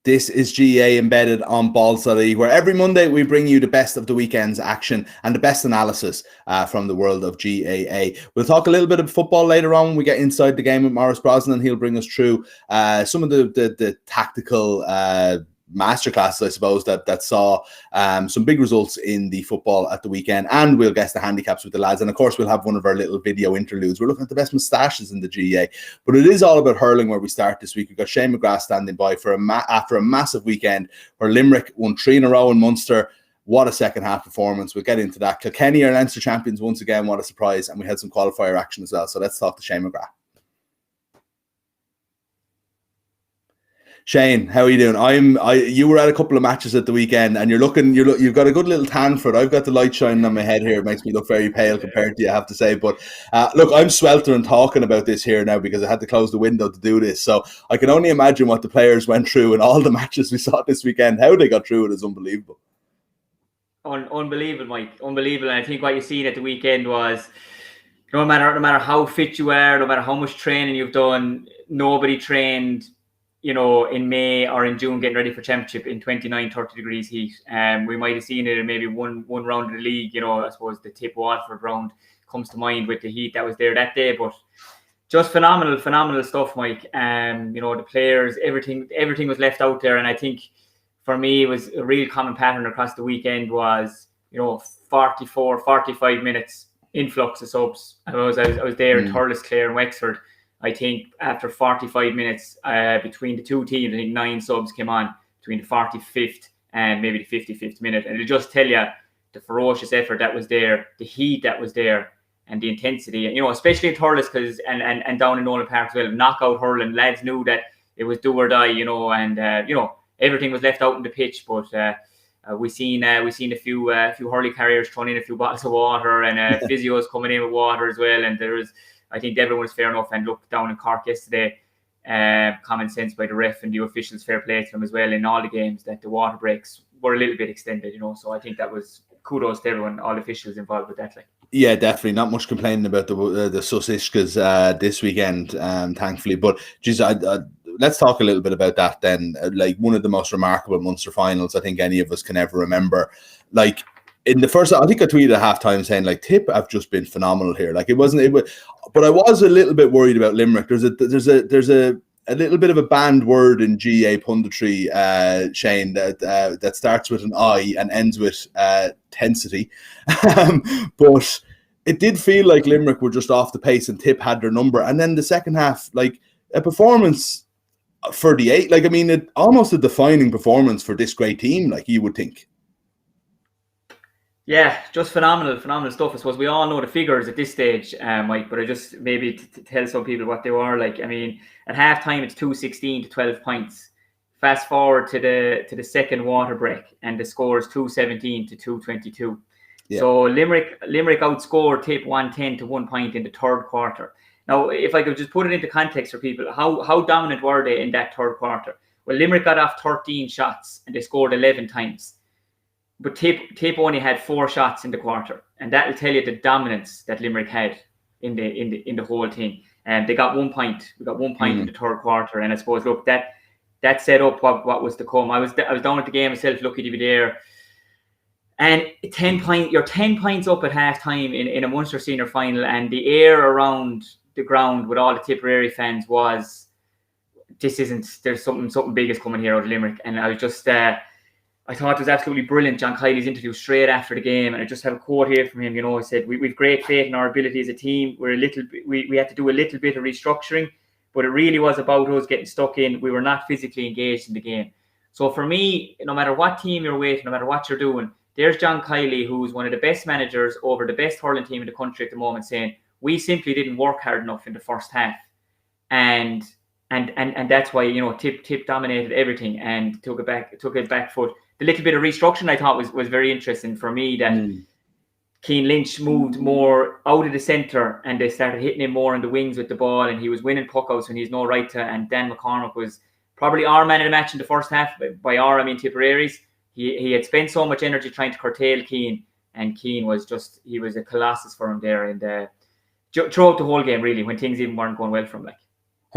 This is GAA Embedded on balls.ie, where every Monday we bring you the best of the weekend's action and the best analysis from the world of GAA. We'll talk a little bit of football later on when we get inside the game with Maurice Brosnan. He'll bring us through some of the tactical masterclasses, I suppose, that saw some big results in the football at the weekend, and we'll guess the handicaps with the lads, and of course we'll have one of our little video interludes. We're looking at the best moustaches in the GAA, but it is all about hurling where we start this week. We've got Shane McGrath standing by for after a massive weekend where Limerick won 3 in a row in Munster. What a second half performance. We'll get into that. Kilkenny are Leinster champions once again. What a surprise. And we had some qualifier action as well. So let's talk to Shane McGrath. Shane, how are you doing? You were at a couple of matches at the weekend, and you've got a good little tan for it. I've got the light shining on my head here. It makes me look very pale compared to you, I have to say. But look, I'm sweltering talking about this here now because I had to close the window to do this. So I can only imagine what the players went through in all the matches we saw this weekend. How they got through it is unbelievable. Unbelievable, Mike. Unbelievable. And I think what you seen at the weekend was no matter how fit you are, no matter how much training you've done, nobody trained, in May or in June getting ready for championship in 29, 30 degrees heat. We might have seen it in maybe one round of the league, I suppose the Tip Waterford round comes to mind with the heat that was there that day, but just phenomenal stuff, Mike. The players, everything was left out there. And I think for me, it was a real common pattern across the weekend was, 44, 45 minutes influx of subs. I was there in Thurles, Clare and Wexford. I think after 45 minutes between the two teams, I think 9 subs came on between the 45th and maybe the 55th minute. And it'll just tell you the ferocious effort that was there, the heat that was there, and the intensity. Especially in Thurles and down in Nolan Park as well, knockout hurling. Lads knew that it was do or die, and everything was left out on the pitch. But we seen a few hurley carriers throwing in a few bottles of water, and physios coming in with water as well. And I think everyone was fair enough. And look, down in Cork yesterday, common sense by the ref and the officials, fair play to them as well in all the games, that the water breaks were a little bit extended, So I think that was kudos to everyone, all officials involved with that. Yeah, definitely. Not much complaining about the Susishkas this weekend, thankfully. But geez, let's talk a little bit about that then. Like one of the most remarkable Munster finals I think any of us can ever remember. Like in the first, I think I tweeted at halftime saying like Tip have just been phenomenal here. Like but I was a little bit worried about Limerick. There's a little bit of a banned word in GA punditry, Shane, that starts with an I and ends with tensity. But it did feel like Limerick were just off the pace and Tip had their number. And then the second half, like a performance for the 8, like, I mean, it almost a defining performance for this great team, like you would think. Yeah, just phenomenal stuff. I suppose we all know the figures at this stage, Mike, but I just maybe to tell some people what they were like. I mean, at halftime it's 2-16 to 12 points. Fast forward to the second water break, and the score is 2-17 to 2-22. Yeah. So Limerick outscored Tip 110 to 1 point in the third quarter. Now, if I could just put it into context for people, how dominant were they in that third quarter? Well, Limerick got off 13 shots and they scored 11 times. But Tip only had 4 shots in the quarter, and that will tell you the dominance that Limerick had in the whole thing. And they got 1 point. We got 1 point in the third quarter, and I suppose look that set up what was to come. I was down at the game myself, lucky to be there. And 10 points. You're 10 points up at halftime in a Munster senior final, and the air around the ground with all the Tipperary fans was, there's something big is coming here out of Limerick. And I was just. I thought it was absolutely brilliant, John Kiley's interview straight after the game, and I just have a quote here from him. He said, "We've great faith in our ability as a team. We had to do a little bit of restructuring, but it really was about us getting stuck in. We were not physically engaged in the game." So for me, no matter what team you're with, no matter what you're doing, there's John Kiley, who's one of the best managers over the best hurling team in the country at the moment, saying we simply didn't work hard enough in the first half, and that's why Tip dominated everything and took it back foot. The little bit of restructuring I thought was very interesting for me, that Keane Lynch moved more out of the centre and they started hitting him more on the wings with the ball, and he was winning puckouts when he's no right to. And Dan McCormick was probably our man of the match in the first half. By our, I mean Tipperary's. He had spent so much energy trying to curtail Keane, and Keane was a colossus for him there. And throughout the whole game, really, when things even weren't going well for him, like.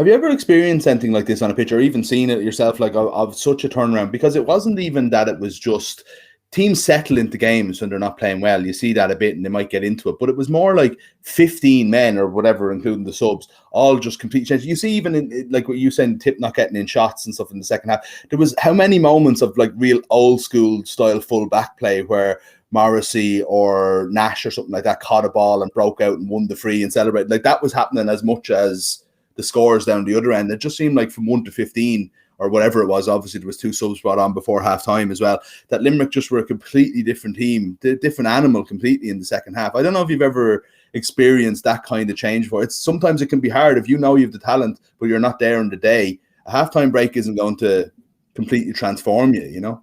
Have you ever experienced anything like this on a pitch, or even seen it yourself, like of such a turnaround? Because it wasn't even that it was just teams settle into games when they're not playing well. You see that a bit and they might get into it. But it was more like 15 men or whatever, including the subs, all just complete change. You see, even in, like what you said, Tip not getting in shots and stuff in the second half, there was how many moments of like real old school style full back play where Morrissey or Nash or something like that caught a ball and broke out and won the free and celebrated. Like that was happening as much as the scores down the other end. It just seemed like from 1 to 15 or whatever it was, obviously there was 2 subs brought on before half time as well, that Limerick just were a completely different team, different animal completely in the second half. I don't know if you've ever experienced that kind of change before. Sometimes it can be hard if you know you have the talent, but you're not there in the day. A halftime break isn't going to completely transform you, you know,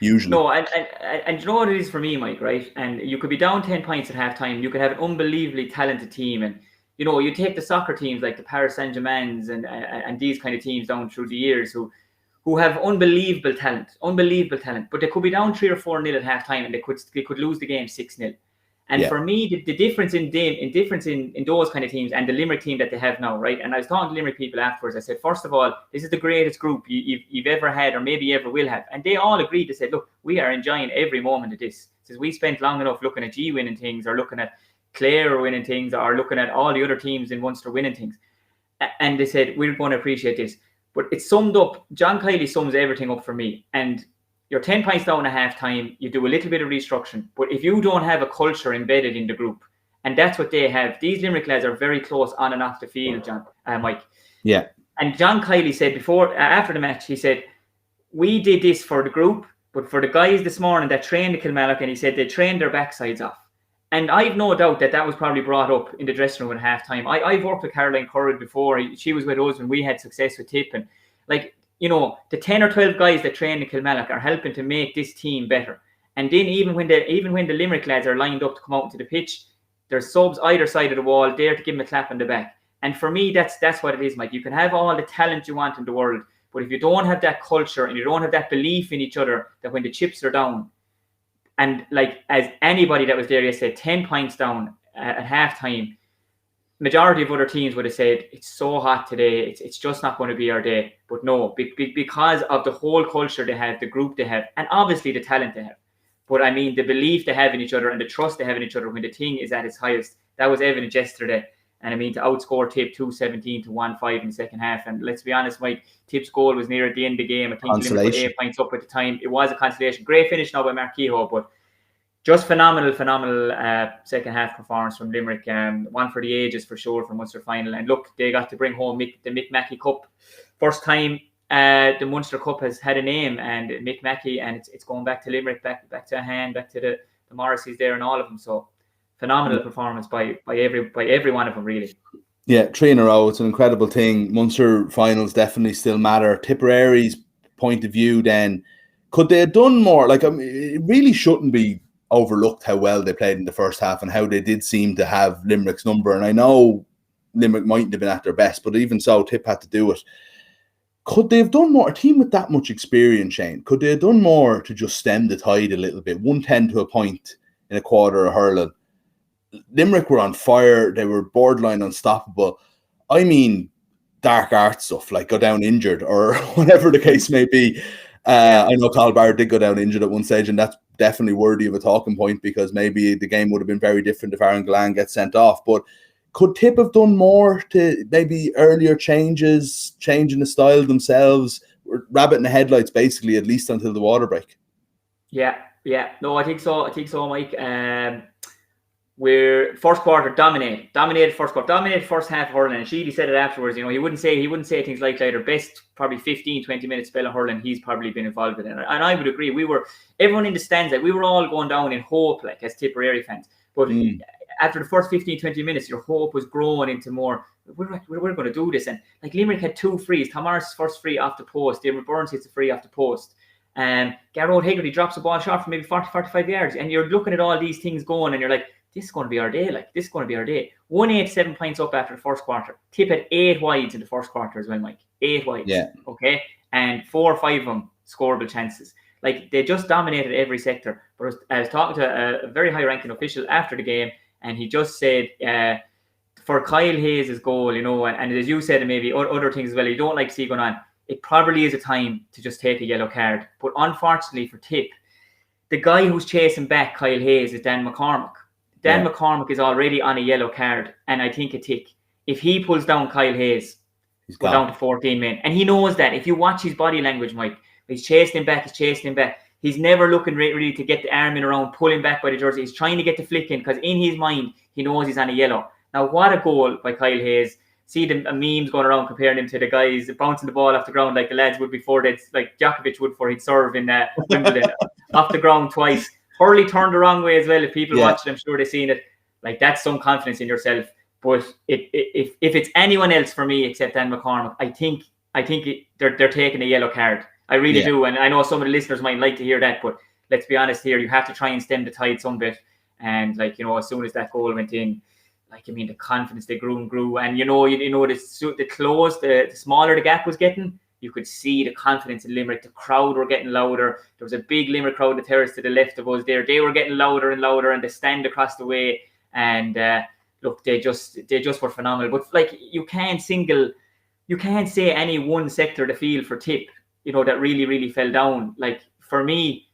usually. No, and you know what it is for me, Mike, right? And you could be down 10 points at halftime. You could have an unbelievably talented team. And, you know, you take the soccer teams like the Paris Saint-Germains and these kind of teams down through the years who have unbelievable talent, but they could be down 3 or 4-0 at halftime and they could lose the game 6-0. And for me, the difference in those kind of teams and the Limerick team that they have now, right? And I was talking to Limerick people afterwards. I said, first of all, this is the greatest group you've ever had or maybe you ever will have. And they all agreed to say, look, we are enjoying every moment of this. Since we spent long enough looking at G winning things or looking at Clare winning things or looking at all the other teams in Munster winning things. And they said, we're going to appreciate this. But it's summed up, John Kiely sums everything up for me. And you're 10 points down at half time, you do a little bit of restructuring. But if you don't have a culture embedded in the group, and that's what they have, these Limerick lads are very close on and off the field, Mike. Yeah. And John Kiely said after the match, he said, we did this for the group, but for the guys this morning that trained the Kilmallock, and he said they trained their backsides off. And I've no doubt that was probably brought up in the dressing room at halftime. I've worked with Caroline Currid before. She was with us when we had success with Tip. And like, you know, the 10 or 12 guys that train in Kilmallock are helping to make this team better. And then even when the Limerick lads are lined up to come out into the pitch, there's subs either side of the wall there to give them a clap on the back. And for me, that's what it is, Mike. You can have all the talent you want in the world, but if you don't have that culture and you don't have that belief in each other, that when the chips are down, and like as anybody that was there yesterday, 10 points down at halftime, majority of other teams would have said, it's so hot today, it's just not going to be our day. But no, because of the whole culture they have, the group they have, and obviously the talent they have. But I mean, the belief they have in each other and the trust they have in each other when the thing is at its highest, that was evident yesterday. And I mean, to outscore Tip 2-17 to 1-5 in the second half. And let's be honest, Mike, Tip's goal was near at the end of the game. I think Limerick were 8 points up at the time. It was a consolation. Great finish now by Mark Kehoe, but just phenomenal second half performance from Limerick. One for the ages for sure for Munster final. And look, they got to bring home the Mick Mackey Cup. First time the Munster Cup has had a name, and Mick Mackey, and it's going back to Limerick, back to hand, back to the Morrisseys there and all of them. So phenomenal performance by every one of them, really. Yeah, 3 in a row. It's an incredible thing. Munster finals definitely still matter. Tipperary's point of view, then, could they have done more? Like, I mean, it really shouldn't be overlooked how well they played in the first half and how they did seem to have Limerick's number. And I know Limerick mightn't have been at their best, but even so, Tip had to do it. Could they have done more? A team with that much experience, Shane, could they have done more to just stem the tide a little bit? 110 to a point in a quarter of hurling. Limerick were on fire. They were borderline unstoppable. I mean, dark art stuff, like go down injured or whatever the case may be. I know Carl Barrett did go down injured at one stage, and that's definitely worthy of a talking point, because maybe the game would have been very different if Aaron Gillan gets sent off. But could Tip have done more to maybe earlier changes, changing the style themselves, or rabbit in the headlights, basically, at least until the water break? Yeah. No, I think so, Mike. We're first quarter dominated first quarter, dominated first half of hurling. And Sheedy said it afterwards. You know, he wouldn't say things like that. Our best probably 15-20 minute spell of hurling he's probably been involved in. And I would agree. Everyone in the stands, like, we were all going down in hope, like, as Tipperary fans. But after the first 15-20 minutes, your hope was growing into more, we're going to do this. And like, Limerick had 2 frees. Tom Morris' first free off the post. David Burns hits a free off the post. Garrod Hegarty drops a ball short for maybe 40-45 yards. And you're looking at all these things going, and you're like, this is going to be our day. Like, this is going to be our day. 1-8, 7 points up after the first quarter. Tip had 8 wides in the first quarter as well, Mike. 8 wides. Yeah. Okay. And 4 or 5 of them scoreable chances. Like, they just dominated every sector. But I was talking to a very high ranking official after the game, and he just said, the for Kyle Hayes' goal, you know, and as you said, and maybe other things as well, you don't like to see going on, it probably is a time to just take a yellow card. But unfortunately for Tip, the guy who's chasing back Kyle Hayes is Dan McCormack. Dan McCormack is already on a yellow card, and I think a tick. If he pulls down Kyle Hayes, he's down to 14 men. And he knows that. If you watch his body language, Mike, he's chasing him back, He's never looking really to get the arm in around, pulling back by the jersey. He's trying to get the flick in because in his mind, he knows he's on a yellow. Now, what a goal by Kyle Hayes. See the memes going around comparing him to the guys bouncing the ball off the ground like the lads would before they'd, like Djokovic would before he'd serve in Wimbledon, off the ground twice. Hurley turned the wrong way as well. If people watched it, I'm sure they've seen it. Like, that's some confidence in yourself. But if it's anyone else for me except Dan McCormack, I think they're taking a yellow card. I really do. And I know some of the listeners might like to hear that, but let's be honest here. You have to try and stem the tide some bit. And, like, you know, as soon as that goal went in, like, I mean, the confidence they grew. And, you know, the smaller the gap was getting, you could see the confidence in Limerick. The crowd were getting louder. There was a big Limerick crowd, the terrace to the left of us there. They were getting louder and louder, and they stand across the way. And, look, they just were phenomenal. But, like, you can't say any one sector of the field for Tip, you know, that really fell down. Like, for me,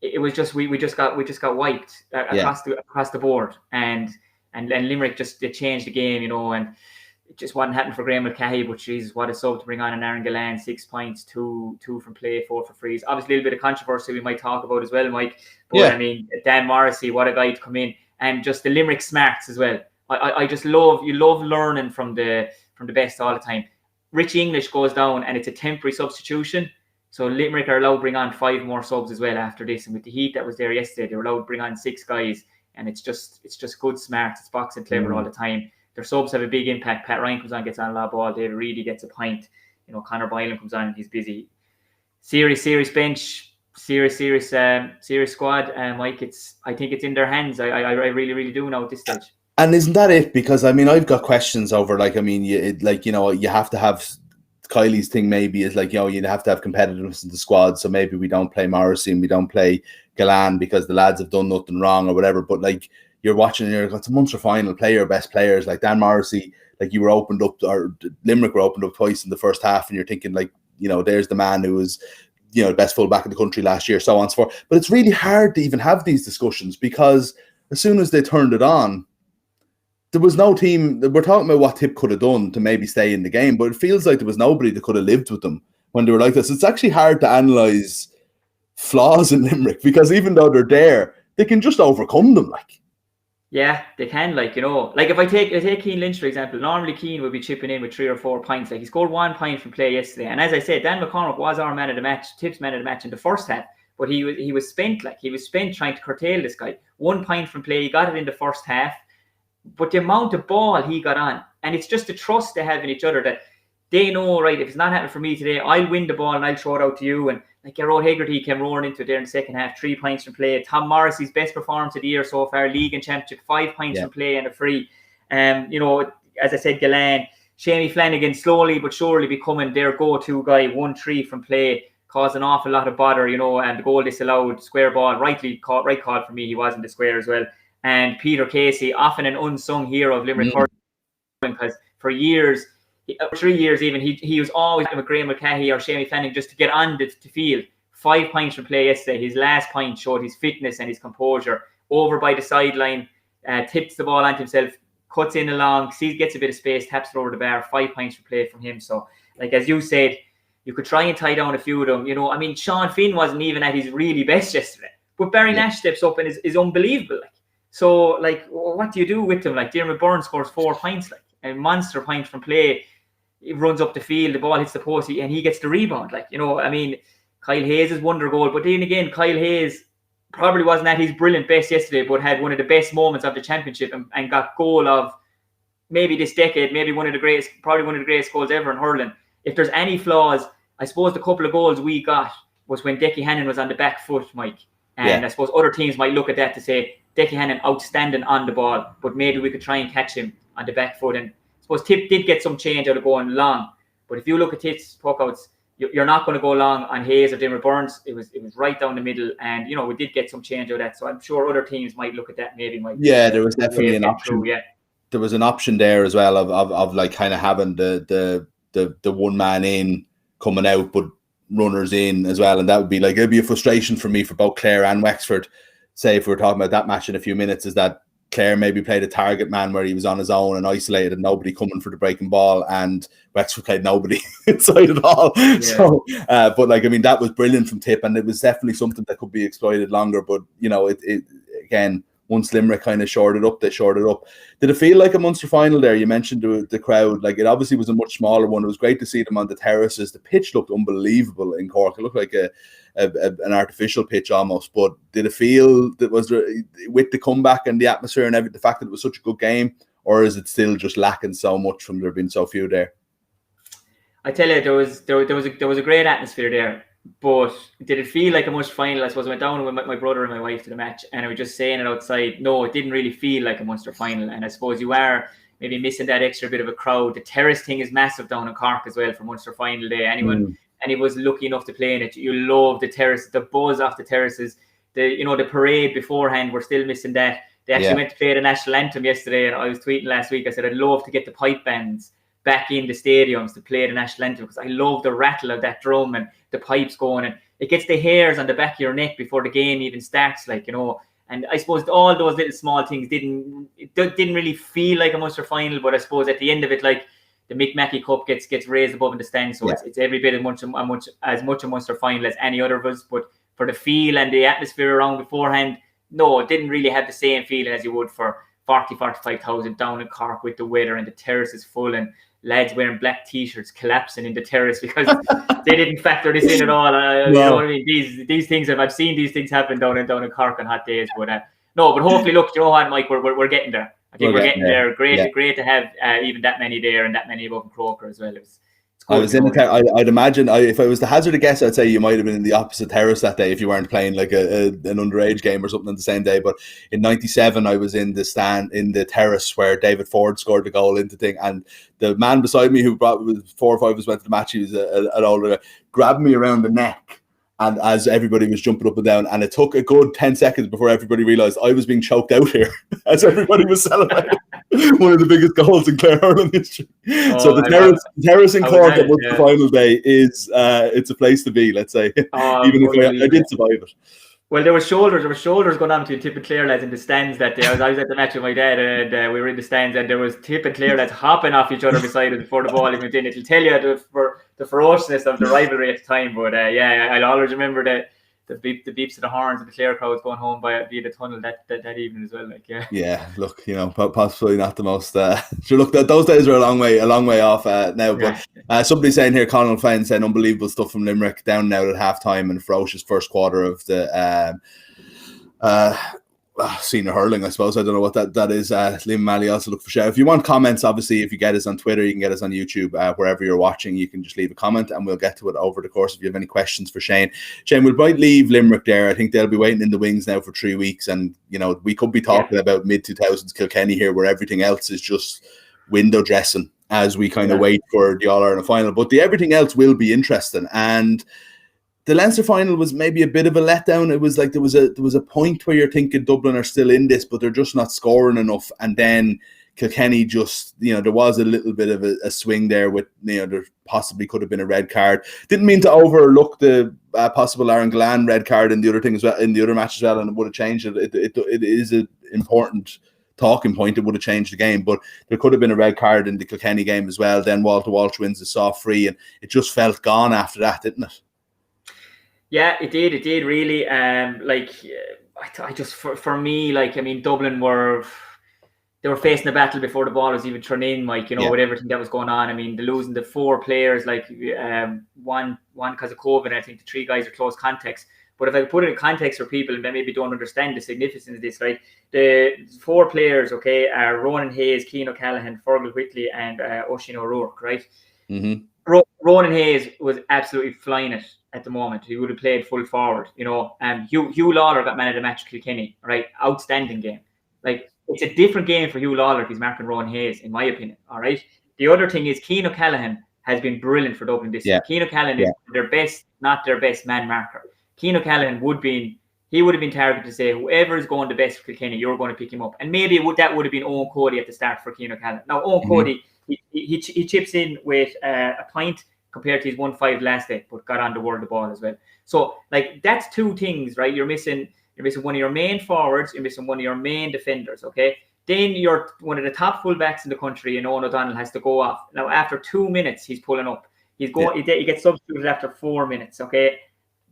it was just we just got wiped across the board, and Limerick they changed the game, you know, and it just wasn't happening for Graham McCarthy. But Jesus, what a sub to bring on an Aaron Gillan, 6 points, two from play, 4 for frees. Obviously, a little bit of controversy we might talk about as well, Mike. But I mean, Dan Morrissey, what a guy to come in, and just the Limerick smarts as well. I just love learning from the best all the time. Rich English goes down, and it's a temporary substitution. So Limerick are allowed to bring on 5 more subs as well after this. And with the heat that was there yesterday, they were allowed to bring on 6 guys. And it's just good smart. It's boxing clever all the time. Their subs have a big impact. Pat Ryan comes on, gets on a lot of ball. David Reedy gets a point. You know, Conor Boylan comes on and he's busy. Serious bench. Serious squad. Mike, I think it's in their hands. I really do now at this stage. And isn't that it? Because, I mean, I've got questions over, like, I mean, you have to have Kylie's thing maybe is like, you know, you'd have to have competitiveness in the squad. So maybe we don't play Morrissey and we don't play Gillan because the lads have done nothing wrong or whatever. But, like, you're watching and you're like, it's a Munster final, play your best players. Like Dan Morrissey, like, you were opened up, or Limerick were opened up twice in the first half, and you're thinking, like, you know, there's the man who was, you know, the best fullback in the country last year, so on and so forth. But it's really hard to even have these discussions because as soon as they turned it on, there was no team. We're talking about what Tip could have done to maybe stay in the game, but it feels like there was nobody that could have lived with them when they were like this. It's actually hard to analyse flaws in Limerick because even though they're there, they can just overcome them. Like, yeah, they can. Like, you know, like if I take Keane Lynch for example, normally Keane would be chipping in with 3 or 4 points. Like, he scored 1 point from play yesterday, and as I said, Dan McCormack was our man of the match, Tip's man of the match in the first half. But he was spent trying to curtail this guy. 1 point from play, he got it in the first half. But the amount of ball he got on, and it's just the trust they have in each other that they know, right, if it's not happening for me today, I'll win the ball and I'll throw it out to you. And like Gerard Hegarty came roaring into it there in the second half, 3 points from play. Tom Morrissey's best performance of the year so far, league and championship, 5 points from play and a free. You know, as I said, Gillan, Shamey Flanagan slowly but surely becoming their go-to guy, 1-3 from play, caused an awful lot of bother, you know, and the goal disallowed, square ball, right call for me, he was in the square as well. And Peter Casey, often an unsung hero of Limerick hurling, because for years, 3 years even, he was always with Graham McCarthy or Shamey Flanagan just to get on the field. 5 points from play yesterday. His last point showed his fitness and his composure. Over by the sideline, tips the ball onto himself, cuts in along, gets a bit of space, taps it over the bar. 5 points from play from him. So, like as you said, you could try and tie down a few of them. You know, I mean, Sean Finn wasn't even at his really best yesterday, but Barry Nash steps up and is unbelievable. Like, so, like, what do you do with them? Like, Diarmaid Byrne scores 4 points, like a monster point from play. He runs up the field, the ball hits the post, and he gets the rebound. Like, you know, I mean, Kyle Hayes' wonder goal. But then again, Kyle Hayes probably wasn't at his brilliant best yesterday, but had one of the best moments of the championship and got goal of maybe this decade, maybe probably one of the greatest goals ever in hurling. If there's any flaws, I suppose the couple of goals we got was when Decky Hannon was on the back foot, Mike. And I suppose other teams might look at that to say, Decky Hannon outstanding on the ball, but maybe we could try and catch him on the back foot. And I suppose Tip did get some change out of going long. But if you look at Tip's puckouts, you're not going to go long on Hayes or Diarmaid Byrne. It was right down the middle. And, you know, we did get some change out of that. So I'm sure other teams might look at that maybe. There was definitely an option. there was an option there as well of like kind of having the one man in coming out, but runners in as well, and that would be like, it'd be a frustration for me for both Clare and Wexford. Say if we were talking about that match in a few minutes, is that Clare maybe played a target man where he was on his own and isolated and nobody coming for the breaking ball, and Wexford played nobody inside at all. Yeah. So, but like, I mean, that was brilliant from Tip, and it was definitely something that could be exploited longer. But you know, it again, once Limerick kind of shorted up, they shorted up. Did it feel like a Munster final there? You mentioned the crowd. Like, it obviously was a much smaller one. It was great to see them on the terraces. The pitch looked unbelievable in Cork. It looked like an artificial pitch almost. But did it feel that was with the comeback and the atmosphere and the fact that it was such a good game, or is it still just lacking so much from there being so few there? I tell you, there was a great atmosphere there. But did it feel like a Munster final? I suppose I went down with my brother and my wife to the match, and I was just saying it outside. No, it didn't really feel like a Munster final. And I suppose you are maybe missing that extra bit of a crowd. The terrace thing is massive down in Cork as well for Munster final day. Anyone was lucky enough to play in it, you love the terrace, the buzz off the terraces. The parade beforehand, we're still missing that. They actually went to play the national anthem yesterday, and I was tweeting last week. I said I'd love to get the pipe bands back in the stadiums to play the national anthem, because I love the rattle of that drum and the pipes going, and it gets the hairs on the back of your neck before the game even starts, like, you know. And I suppose all those little small things didn't really feel like a Munster final, but I suppose at the end of it, like, the Mick McCarthy Cup gets raised above in the stands, so it's every bit as much a Munster final as any other of us. But for the feel and the atmosphere around beforehand, no, it didn't really have the same feeling as you would for 45,000 down in Cork with the weather and the terrace is full and lads wearing black t-shirts collapsing in the terrace because they didn't factor this in at all. You know what I mean? These things, I've seen these things happen down in Cork on hot days. But but hopefully, look, you know what, Mike, we're getting there. I think we're getting there. Great to have even that many there and that many above in Croker as well. I was in I'd imagine, if I was to hazard a guess, I'd say you might have been in the opposite terrace that day if you weren't playing like an underage game or something on the same day. But in '97, I was in the stand in the terrace where David Ford scored the goal into thing, and the man beside me who brought 4 or 5 of us went to the match, he was an older guy, grabbed me around the neck. And as everybody was jumping up and down, and it took a good 10 seconds before everybody realised I was being choked out here as everybody was celebrating one of the biggest goals in Clare Hurling history. So the terrace in Cork at the final day is it's a place to be, let's say, even if I did survive it. Well, there were shoulders going on between Tip and Clare lads in the stands that day. I was at the match with my dad, and we were in the stands, and there was Tip and Clare lads hopping off each other beside us before the ball even went in. It'll tell you the ferociousness of the rivalry at the time. But I'll always remember the beeps of the horns of the Clare crowds going home via the tunnel that evening as well. Like, yeah, look, you know, possibly not the most. Sure, look, those days are a long way off now. But somebody saying here, Conal Fine saying unbelievable stuff from Limerick, down now at halftime and ferocious first quarter of the senior hurling, I suppose. I don't know what that is. Liam Malley also look for shout. If you want comments, obviously, if you get us on Twitter, you can get us on YouTube. Wherever you're watching, you can just leave a comment and we'll get to it over the course. If you have any questions for Shane, we'll probably leave Limerick there. I think they'll be waiting in the wings now for 3 weeks, and you know, we could be talking about mid-2000s Kilkenny here, where everything else is just window dressing as we kind of wait for the All-Ireland final. But everything else will be interesting. And the Leinster final was maybe a bit of a letdown. It was like there was a point where you're thinking Dublin are still in this, but they're just not scoring enough. And then Kilkenny just, you know, there was a little bit of a swing there with, you know, there possibly could have been a red card. Didn't mean to overlook the possible Aaron Gillane red card in the other thing as well, in the other match as well, and it would have changed it. It is an important talking point. It would have changed the game, but there could have been a red card in the Kilkenny game as well. Then Walter Walsh wins the soft free, and it just felt gone after that, didn't it? Yeah, it did really. I just, for me, like, I mean, Dublin were facing a battle before the ball was even thrown in, Mike, you know, with everything that was going on. I mean, losing the 4 players, like one because of COVID, and I think the 3 guys are close contacts. But if I put it in context for people that maybe don't understand the significance of this, right? The 4 players, are Ronan Hayes, Cian O'Callaghan, Fergal Whitley, and Oisin O'Rourke, right? Mm-hmm. Ronan Hayes was absolutely flying it at the moment. He would have played full forward, you know. Hugh Lawler got man of the match, Kilkenny, right? Outstanding game. Like, it's a different game for Hugh Lawler if he's marking Ronan Hayes, in my opinion. All right. The other thing is Cian O'Callaghan has been brilliant for Dublin this year. Cian O'Callaghan is not their best man marker. Cian O'Callaghan would be he would have been targeted to say, whoever is going the best for Kilkenny, you're going to pick him up. And maybe that would have been Owen Cody at the start for Keane O'Callaghan. Now, Owen Cody, he chips in with a point compared to his 1-5 last day, but got on the world the ball as well. So, like, that's two things, right? You're missing one of your main forwards, you're missing one of your main defenders, okay? Then you're one of the top fullbacks in the country, and Owen O'Donnell has to go off. Now, after 2 minutes, he's pulling up. He gets substituted after 4 minutes, okay?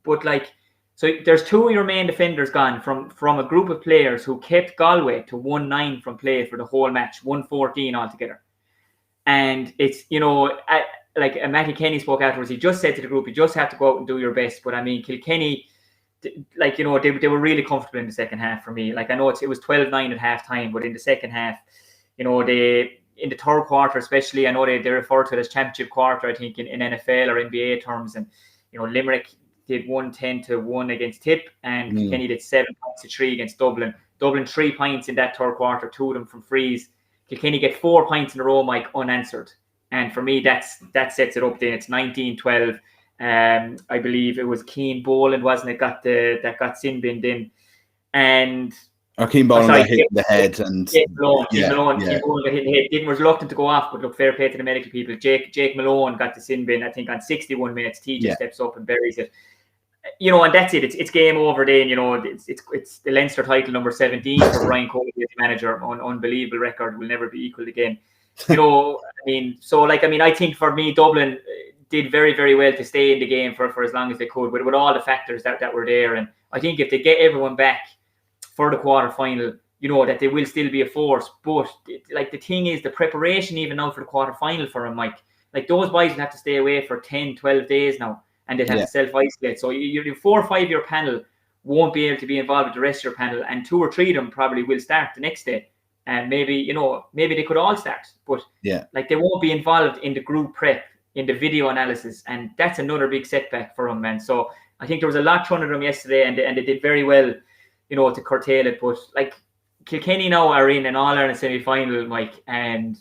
But, like, so there's two of your main defenders gone from a group of players who kept Galway to 1-9 from play for the whole match, 1-14 altogether. And it's, like Matty Kenny spoke afterwards, he just said to the group, you just have to go out and do your best. But I mean, Kilkenny, like, they were really comfortable in the second half for me. Like, I know it was 12-9 at half time, but in the second half, in the third quarter especially, I know they refer to it as championship quarter, I think, in NFL or NBA terms. And, Limerick did 110-1 against Tip, and Kilkenny did 7-3 against Dublin. Dublin 3 points in that third quarter, 2 of them from frees. Kilkenny get 4 points in a row, Mike, unanswered. And for me, that sets it up then. It's 19-12. I believe it was Keane Boland, wasn't it, that got sin binned in. And Keane Boland got hit in the head. And Keane Boland got hit in the head. Didn't was reluctant to go off, but look, fair play to the medical people. Jake Malone got the sin bin, I think, on 61 minutes. TJ steps up and buries it. And that's it. It's game over then. It's the Leinster title number 17 for Brian Cody as manager. Unbelievable record, will never be equaled again. I think for me, Dublin did very, very well to stay in the game for as long as they could, with all the factors that were there. And I think if they get everyone back for the quarter final, that they will still be a force. But the thing is, the preparation even now for the quarter final for them, Mike, like, those boys will have to stay away for 10, 12 days now, and they'll have to self-isolate. So your 4 or 5 year panel won't be able to be involved with the rest of your panel, and 2 or 3 of them probably will start the next day. And maybe they could all start, but they won't be involved in the group prep, in the video analysis, and that's another big setback for them, man. So I think there was a lot thrown at them yesterday, and they did very well, to curtail it. But like, Kilkenny now are in an All-Ireland semi-final, Mike, and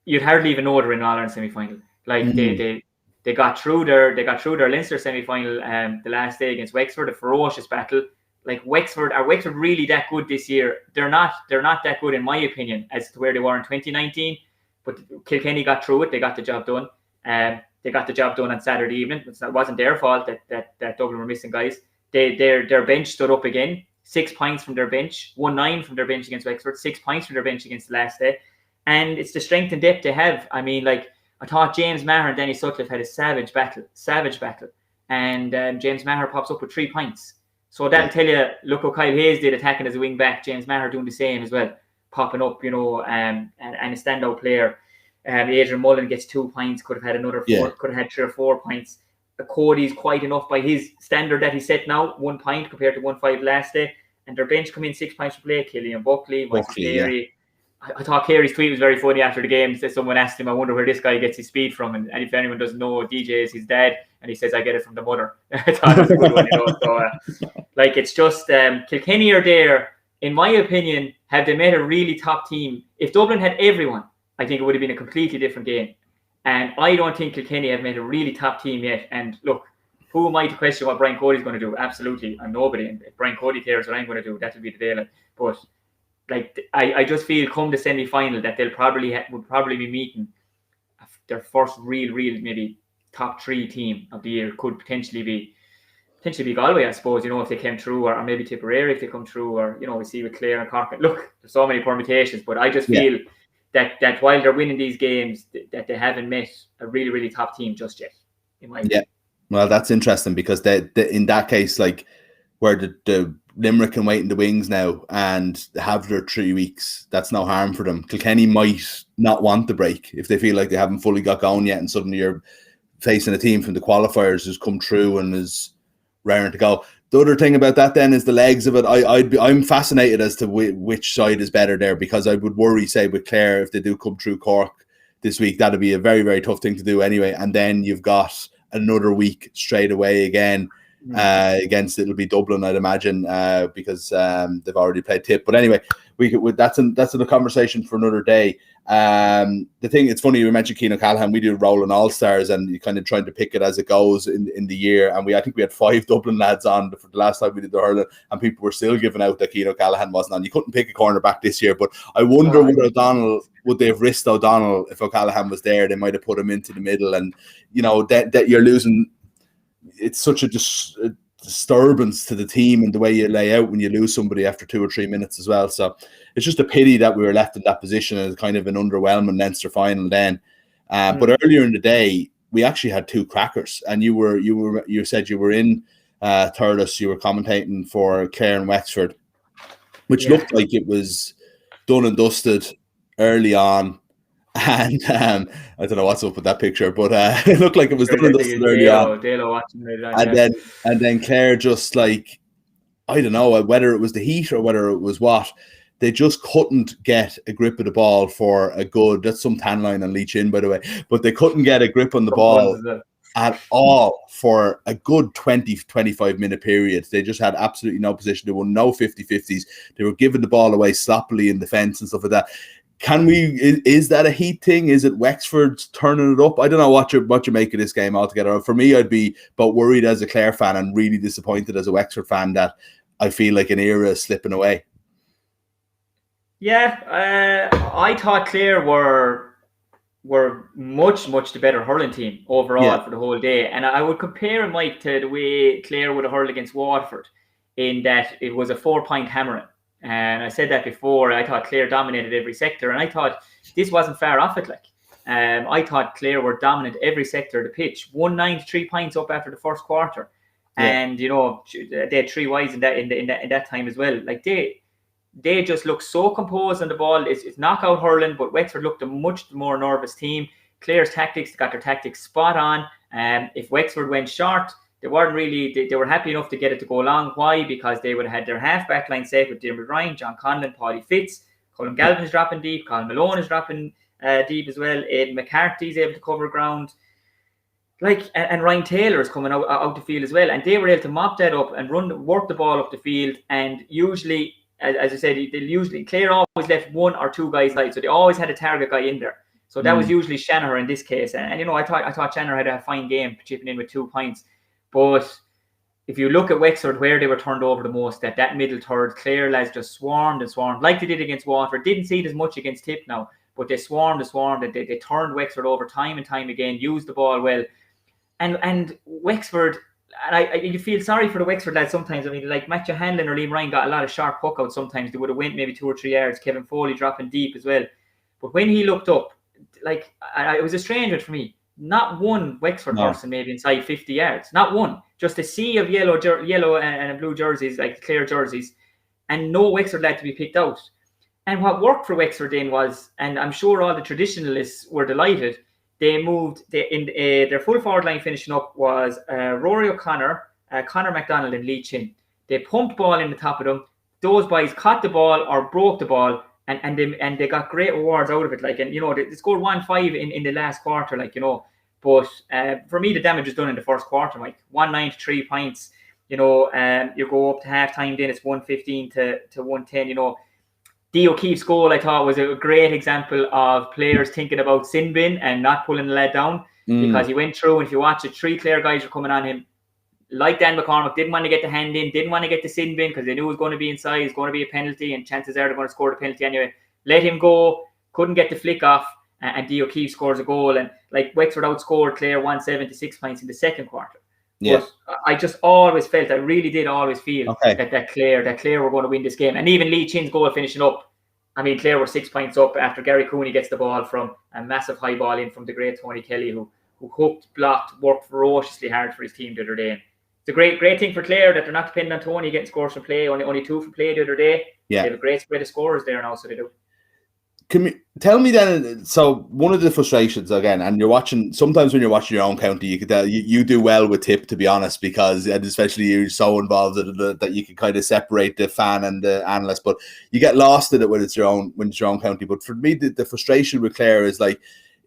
you'd hardly even know they're in an All-Ireland semi-final. Like, they got through their Leinster semi-final the last day against Wexford, a ferocious battle. Like, are Wexford really that good this year? They're not that good, in my opinion, as to where they were in 2019. But Kilkenny got through it. They got the job done. They got the job done on Saturday evening. It wasn't their fault that Dublin were missing guys. Their bench stood up again. 6 points from their bench. 1-9 from their bench against Wexford. 6 points from their bench against the last day. And it's the strength and depth they have. I mean, like, I thought James Maher and Danny Sutcliffe had a savage battle. And James Maher pops up with 3 points. So that'll tell you, look how Kyle Hayes did, attacking as a wing back. James Maher doing the same as well, popping up, and a standout player. Adrian Mullen gets 2 points, could have had another 4, could have had 3 or 4 points. Cody's quite enough by his standard that he set now, 1 point compared to 1-5 last day. And their bench come in 6 points for play. Killian Buckley, Michael Carey. I thought Carey's tweet was very funny after the game. Someone asked him, I wonder where this guy gets his speed from. And if anyone doesn't know, DJ is his dad. And he says, I get it from the mother. I thought it was a good one, So, it's just, Kilkenny are there, in my opinion, have they made a really top team. If Dublin had everyone, I think it would have been a completely different game. And I don't think Kilkenny have made a really top team yet. And look, who am I to question what Brian Cody's going to do? Absolutely, I'm nobody. And if Brian Cody cares what I'm going to do, that will be the day. But I just feel come the semi-final that they'll would probably be meeting their first real maybe top 3 team of the year. Could potentially be Galway, I suppose, if they came through, or maybe Tipperary if they come through, or we see with Clare and Cork. Look, there's so many permutations, but I just feel that while they're winning these games, that they haven't met a really, really top team just yet, in my opinion. Well, that's interesting, because they in that case, like, where the Limerick can wait in the wings now and have their 3 weeks, that's no harm for them. Kilkenny might not want the break if they feel like they haven't fully got going yet, and suddenly you're facing a team from the qualifiers who's come through and is raring to go. The other thing about that then is the legs of it. I'm fascinated as to which side is better there, because I would worry, say, with Clare, if they do come through Cork this week, that'd be a very, very tough thing to do anyway. And then you've got another week straight away again Against it'll be Dublin, I'd imagine, because they've already played Tip. But anyway, that's a conversation for another day. It's funny you mentioned Cian O'Callaghan. We do Rolling All Stars, and you kind of trying to pick it as it goes in the year. And I think we had 5 Dublin lads on for the last time we did the hurling, and people were still giving out that Cian O'Callaghan wasn't on. You couldn't pick a cornerback this year, but I wonder would they have risked O'Donnell if O'Callaghan was there? They might have put him into the middle, and that you're losing. It's such a disturbance to the team and the way you lay out when you lose somebody after 2 or 3 minutes as well. So it's just a pity that we were left in that position as kind of an underwhelming Leinster final then. But earlier in the day, we actually had 2 crackers, and you said you were in Thurles, you were commentating for Clare and Wexford, which looked like it was done and dusted early on. And I don't know what's up with that picture, but it looked like it was done and dusted early on. And then Clare just I don't know whether it was the heat or whether it was what, they just couldn't get a grip of the ball for a good. That's some tan line on Leach in, by the way, but they couldn't get a grip on the ball at all for a good 20-25 minute period. They just had absolutely no position. They won no 50-50s. They were giving the ball away sloppily in defence and stuff like that. Is that a heat thing? Is it Wexford turning it up? I don't know what you make of this game altogether. For me, I'd be both worried as a Clare fan and really disappointed as a Wexford fan that I feel like an era is slipping away. Yeah, I thought Clare were much the better hurling team overall for the whole day, and I would compare it, Mike, to the way Clare would have hurled against Waterford, in that it was a 4-point hammering. And I said that before. I thought Clare dominated every sector, and I thought this wasn't far off it. I thought Clare were dominant every sector of the pitch. 193 points up after the first quarter, and they had 3 wides in that time as well. They just looked so composed on the ball. It's knockout hurling, but Wexford looked a much more nervous team. Clare's tactics, they got their tactics spot on. If Wexford went short, they weren't really. They were happy enough to get it to go long. Why? Because they would have had their half-back line set with Diarmuid Ryan, John Conlon, Paddy Fitz, Colin Galvin's dropping deep, Colin Malone is dropping deep as well. Aidan McCarthy's able to cover ground. And Ryan Taylor is coming out the field as well. And they were able to mop that up and work the ball up the field. And usually, as I said, Clare always left 1 or 2 guys light. So they always had a target guy in there. So that was usually Shanahan in this case. And I thought Shanahan had a fine game, chipping in with 2 points. But if you look at Wexford, where they were turned over the most, that middle third, Clare lads just swarmed like they did against Waterford. Didn't see it as much against Tip now, but they swarmed. They turned Wexford over time and time again, used the ball well. And Wexford, and you feel sorry for the Wexford lads sometimes. I mean, like Matthew Hanlon or Liam Ryan got a lot of sharp puck outs sometimes. They would have went maybe 2 or 3 yards. Kevin Foley dropping deep as well. But when he looked up, it was a strange one for me. Not one Wexford person maybe inside 50 yards. Not one. Just a sea of yellow and blue jerseys, like Clare jerseys, and no Wexford lad to be picked out. And what worked for Wexford then was, and I'm sure all the traditionalists were delighted, they moved their full forward line finishing up was Rory O'Connor, Conor MacDonald, and Lee Chin. They pumped ball in the top of them. Those boys caught the ball or broke the ball, and they got great rewards out of it. They scored 1-5 in the last quarter, But for me, the damage was done in the first quarter, Mike. 193 points. You go up to halftime, then it's 115 to 110. Dee O'Keefe's goal, I thought, was a great example of players thinking about sin bin and not pulling the lead down, because he went through, and if you watch it, 3 Clare guys were coming on him. Like Dan McCormick, didn't want to get the hand in, didn't want to get the sin bin because they knew it was going to be inside, it's going to be a penalty, and chances are they're going to score the penalty anyway. Let him go, couldn't get the flick off, and Dee O'Keefe scores a goal. And Wexford outscored Clare 176 points in the second quarter. Yeah. But I just always felt, I really did always feel that Clare were going to win this game. And even Lee Chin's goal finishing up, I mean, Clare were 6 points up after Gary Cooney gets the ball from a massive high ball in from the great Tony Kelly, who hooked, blocked, worked ferociously hard for his team the other day. And it's a great thing for Clare that they're not dependent on Tony getting scores from play, only 2 from play the other day. Yeah. They have a great spread of scorers there now, so they do. Tell me then, so one of the frustrations again, and sometimes when you're watching your own county, you could tell you do well with Tip, to be honest, because, and especially you're so involved that you can kind of separate the fan and the analyst, but you get lost in it when it's your own county. But for me, the frustration with Clare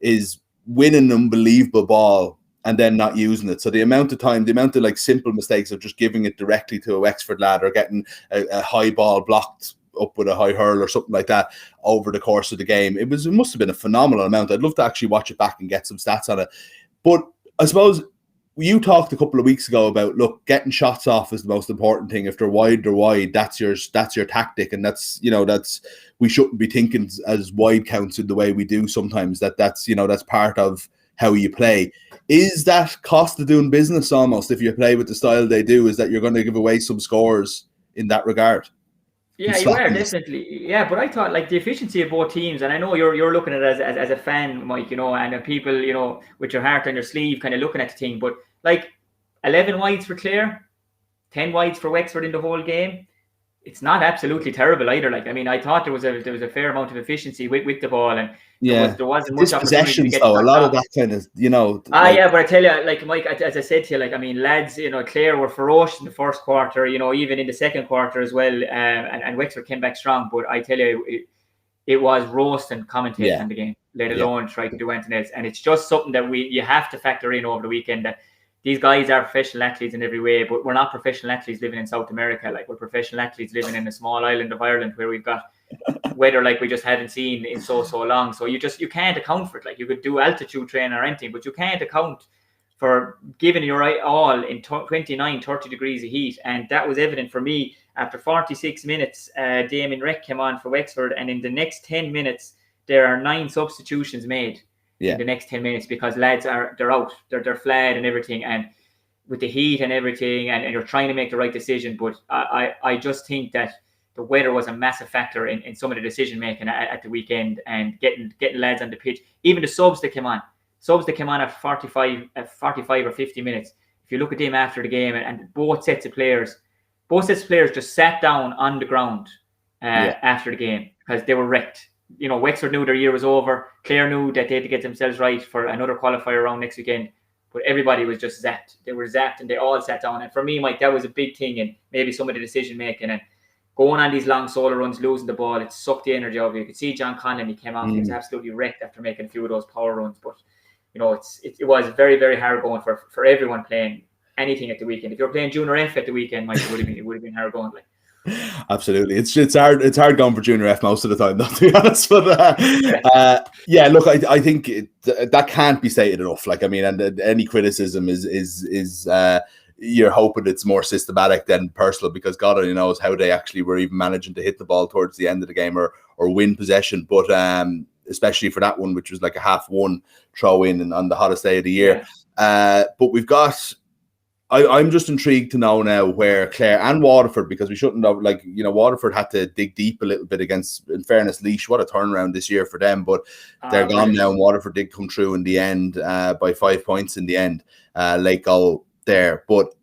is winning unbelievable ball and then not using it. So the amount of like simple mistakes of just giving it directly to a Wexford lad or getting a high ball blocked up with a high hurl or something like that over the course of the game, it must have been a phenomenal amount. I'd love to actually watch it back and get some stats on it. But I suppose you talked a couple of weeks ago about, look, getting shots off is the most important thing. If they're wide, they're wide. That's your tactic, and that's we shouldn't be thinking as wide counts in the way we do sometimes. That's part of how you play. Is that cost of doing business almost if you play with the style they do? Is that you're going to give away some scores in that regard? Yeah, you are definitely. Yeah, but I thought like the efficiency of both teams, and I know you're looking at it as a fan, Mike, and people, with your heart on your sleeve, kind of looking at the thing. But like 11 wides for Clare, 10 wides for Wexford in the whole game. It's not absolutely terrible either. Like, I mean, I thought there was a fair amount of efficiency with the ball, and there wasn't much opportunity to get though, a lot of that kind of, yeah, but I tell you, like Mike, as I said to you, like, I mean, lads, Clare were ferocious in the first quarter, even in the second quarter as well, and Wexford came back strong. But I tell you, it was roasting commentators in the game, let alone try to do anything else. And it's just something that you have to factor in over the weekend, that these guys are professional athletes in every way, but we're not professional athletes living in South America. Like, we're professional athletes living in a small island of Ireland where we've got weather like we just hadn't seen in so long. So you can't account for it. Like, you could do altitude training or anything, but you can't account for giving your all in 29, 30 degrees of heat. And that was evident for me after 46 minutes. Damien Reck came on for Wexford, and in the next 10 minutes, there are 9 substitutions made. In the next 10 minutes, because lads they're out, they're flat and everything, and with the heat and everything, and you're trying to make the right decision. But I just think that the weather was a massive factor in some of the decision making at the weekend, and getting lads on the pitch. Even the subs that came on at 45 or 50 minutes. If you look at them after the game, and both sets of players just sat down on the ground after the game because they were wrecked. Wexford knew their year was over. Clare knew that they had to get themselves right for another qualifier round next weekend. But everybody was just zapped. They were zapped, and they all sat down. And for me, Mike, that was a big thing in maybe some of the decision making, and going on these long solo runs, losing the ball. It sucked the energy out of you. You could see John Conlon, he came off. He was absolutely wrecked after making a few of those power runs. But it was very, very hard going for everyone playing anything at the weekend. If you're playing Junior F at the weekend, Mike, it would have been hard going. Like. Absolutely, it's hard going for Junior F most of the time, though, to be honest. But look, I think that can't be stated enough. Like, I mean, and any criticism is you're hoping it's more systematic than personal, because God only knows how they actually were even managing to hit the ball towards the end of the game or win possession. But especially for that one, which was like a 1/2 throw in on the hottest day of the year. But we've got. I'm just intrigued to know now where Clare and Waterford, because we shouldn't have, Waterford had to dig deep a little bit against, in fairness, Laois. What a turnaround this year for them, but they're gone now, and Waterford did come through in the end by 5 points in the end, late goal there. But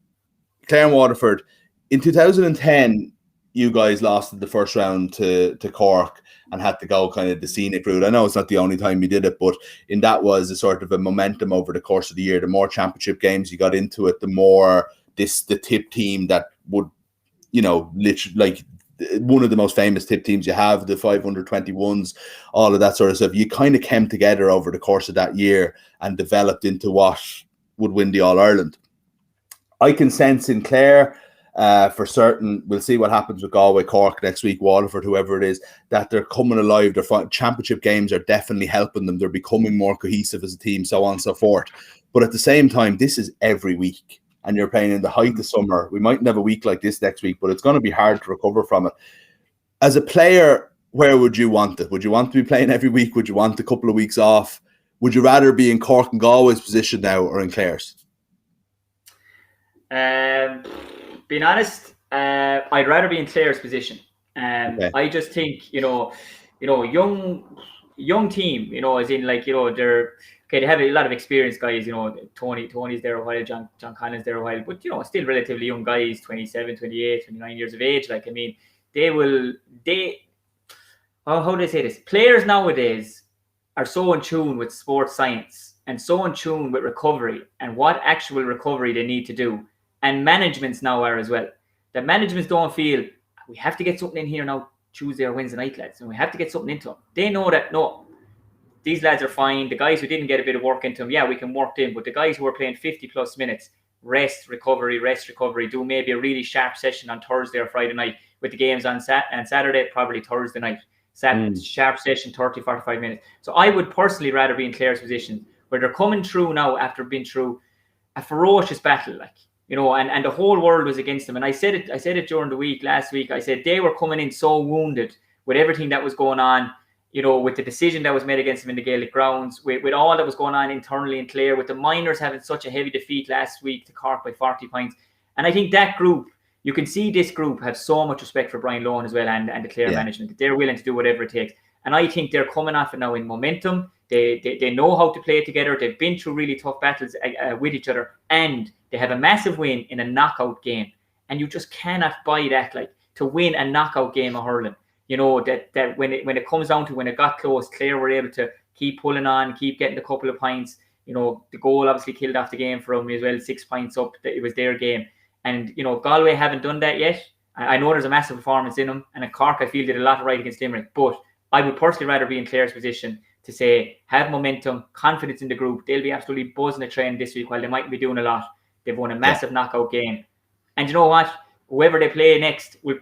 Clare and Waterford, in 2010, you guys lost in the first round to Cork and had to go kind of the scenic route. I know it's not the only time you did it, but in that was a sort of a momentum over the course of the year. The more championship games you got into it, the more the tip team that would, literally, like, one of the most famous tip teams you have, the 521s, all of that sort of stuff. You kind of came together over the course of that year and developed into what would win the All-Ireland. I can sense in Clare, for certain, we'll see what happens with Galway, Cork next week, Waterford, whoever it is, that they're coming alive. Their championship games are definitely helping them. They're becoming more cohesive as a team, so on and so forth. But at the same time, this is every week, and you're playing in the height of summer. We mightn't have a week like this next week, but it's going to be hard to recover from it. As a player, where would you want it? Would you want to be playing every week? Would you want a couple of weeks off? Would you rather be in Cork and Galway's position now or in Clare's? Being honest, I'd rather be in Clare's position. Okay. I just think, young team, as in, like, they're okay. They have a lot of experienced guys. Tony's there a while, John Connon's there a while, but still relatively young guys, 27, 28, 29 years of age. Like, I mean, how do I say this? Players nowadays are so in tune with sports science and so in tune with recovery and what actual recovery they need to do. And managements now are as well. The managements don't feel we have to get something in here now Tuesday or Wednesday night, lads, and we have to get something into them. They know that, no, these lads are fine. The guys who didn't get a bit of work into them, yeah, we can work them. But the guys who are playing 50 plus minutes, rest, recovery, do maybe a really sharp session on Thursday or Friday night with the games on Saturday, probably Thursday night. Sharp session, 30, 45 minutes. So I would personally rather be in Clare's position where they're coming through now after being through a ferocious battle, like, you know, and the whole world was against them. And I said it during the week, last week. I said they were coming in so wounded with everything that was going on, you know, with the decision that was made against them in the Gaelic grounds, with all that was going on internally in Clare, with the minors having such a heavy defeat last week to Cork by 40 points. And I think that group, you can see this group have so much respect for Brian Lohan as well and the Clare management, that they're willing to do whatever it takes. And I think they're coming off it now in momentum. They know how to play together. They've been through really tough battles with each other, and they have a massive win in a knockout game. And you just cannot buy that, like, to win a knockout game of hurling. You know, that when it comes down to when it got close, Clare were able to keep pulling on, keep getting a couple of points. You know, the goal obviously killed off the game for them as well, 6 points up. It was their game. And, you know, Galway haven't done that yet. I know there's a massive performance in them. And at Cork, I feel did a lot of right against Limerick. But I would personally rather be in Clare's position to say, have momentum, confidence in the group. They'll be absolutely buzzing a train this week while they might be doing a lot. They've won a massive knockout game. And you know what? Whoever they play next will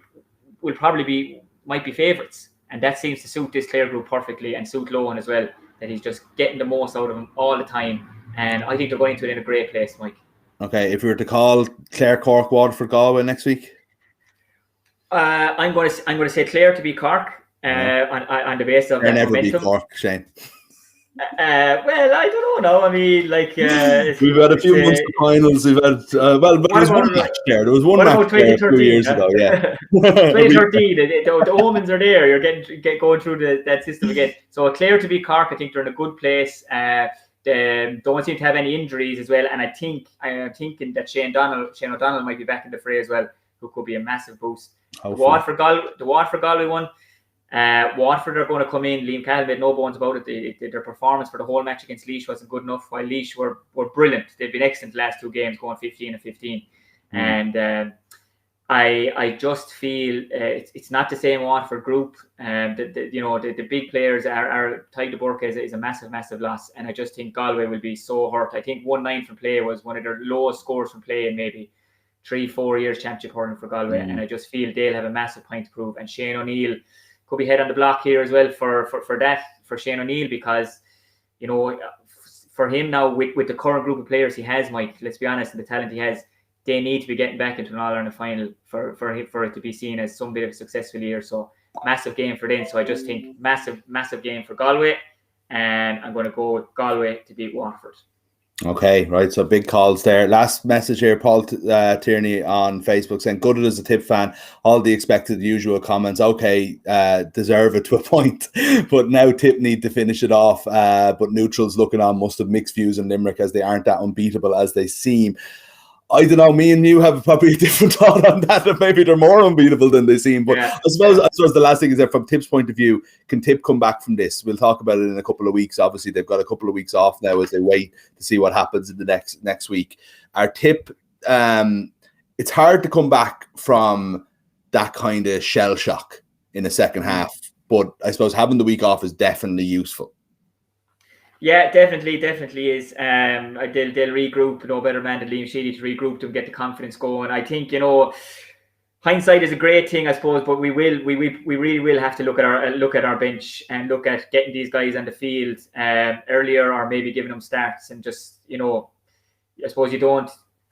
probably might be favourites. And that seems to suit this Clare group perfectly, and suit Lohan as well, that he's just getting the most out of them all the time. And I think they're going to it in a great place, Mike. Okay, if we were to call Clare, Cork, Waterford, Galway next week? I'm going to say Clare to beat Cork on the basis of that never momentum. Beat Cork, Shane. Well, I don't know. I mean, like we've had a few months of finals. We've had there was one match there. There was one match there a few years ago. Yeah, 2013. The omens are there. You're getting going through that system again. So Clare to beat Cork, I think they're in a good place. They don't seem to have any injuries as well, and I'm thinking that Shane O'Donnell might be back in the fray as well, who could be a massive boost. The Waterford Galway one. Watford are going to come in. Liam Cahill made no bones about it. Their performance for the whole match against Laois wasn't good enough, while Laois were brilliant. They've been excellent the last 2 games, going 15-15. And I just feel it's not the same Watford group. The big players are Tadhg de Burke is a massive loss, and I just think Galway will be so hurt. I think 1-9 from play was one of their lowest scores from play in maybe 3-4 years championship hurling for Galway, and I just feel they'll have a massive point to prove. And Shane O'Neill could be head on the block here as well for Shane O'Neill, because, you know, for him now with the current group of players he has, Mike, let's be honest, and the talent he has, they need to be getting back into an All-Ireland final for it to be seen as some bit of a successful year. So massive game for them. So I just think massive game for Galway, and I'm going to go with Galway to beat Waterford. Okay, right. So big calls there. Last message here, Paul Tierney on Facebook saying, "Good as a Tip fan. All the expected usual comments. Okay, deserve it to a point, but now Tip need to finish it off. But neutrals looking on must have mixed views in Limerick, as they aren't that unbeatable as they seem." I don't know, me and you have probably a different thought on that, and maybe they're more unbeatable than they seem. But I suppose the last thing is that from Tip's point of view, can Tip come back from this? We'll talk about it in a couple of weeks. Obviously, they've got a couple of weeks off now as they wait to see what happens in the next week. Our Tip, it's hard to come back from that kind of shell shock in the second half, but I suppose having the week off is definitely useful. Yeah, definitely is. They'll regroup. No better man than Liam Sheedy to regroup them, get the confidence going. I think, you know, hindsight is a great thing, I suppose, but we really will have to look at our bench and look at getting these guys on the field earlier, or maybe giving them starts, and just, you know, I suppose you don't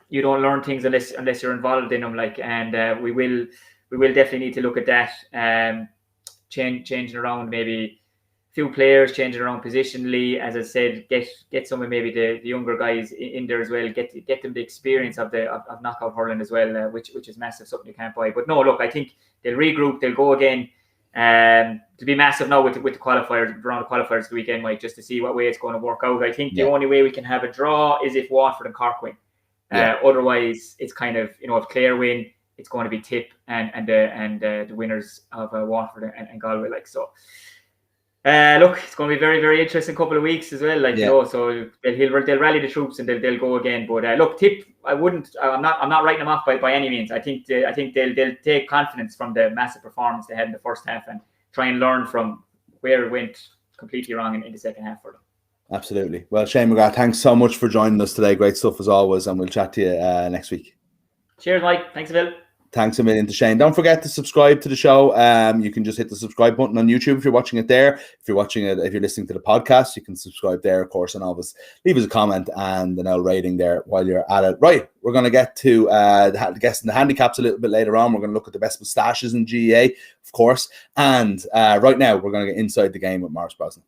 learn things unless you're involved in them. Like, and we will definitely need to look at that, changing around maybe. Few players changing around positionally, as I said, get some of maybe the younger guys in there as well. Get them the experience of knockout hurling as well, which is massive, something you can't buy. But no, look, I think they'll regroup, they'll go again. To be massive now with the qualifiers, round of qualifiers the weekend, Mike, just to see what way it's going to work out. I think the only way we can have a draw is if Waterford and Cork win. Otherwise, it's kind of, you know, if Clare win, it's going to be Tip and the winners of Waterford and Galway, like so. Look, it's going to be very, very interesting couple of weeks as well. Like, you know, so they'll rally the troops and they'll go again. But look, Tip, I'm not writing them off by any means. I think they'll take confidence from the massive performance they had in the first half and try and learn from where it went completely wrong in the second half for them. Absolutely. Well, Shane McGrath, thanks so much for joining us today. Great stuff as always, and we'll chat to you next week. Cheers, Mike. Thanks a million. Thanks a million to Shane. Don't forget to subscribe to the show. You can just hit the subscribe button on YouTube if you're watching it there. If you're listening to the podcast, you can subscribe there, of course, and always leave us a comment and an L rating there while you're at it. Right, we're going to get to guessing the handicaps a little bit later on. We're going to look at the best moustaches in GAA, of course. And right now, we're going to get inside the game with Maurice Brosnan.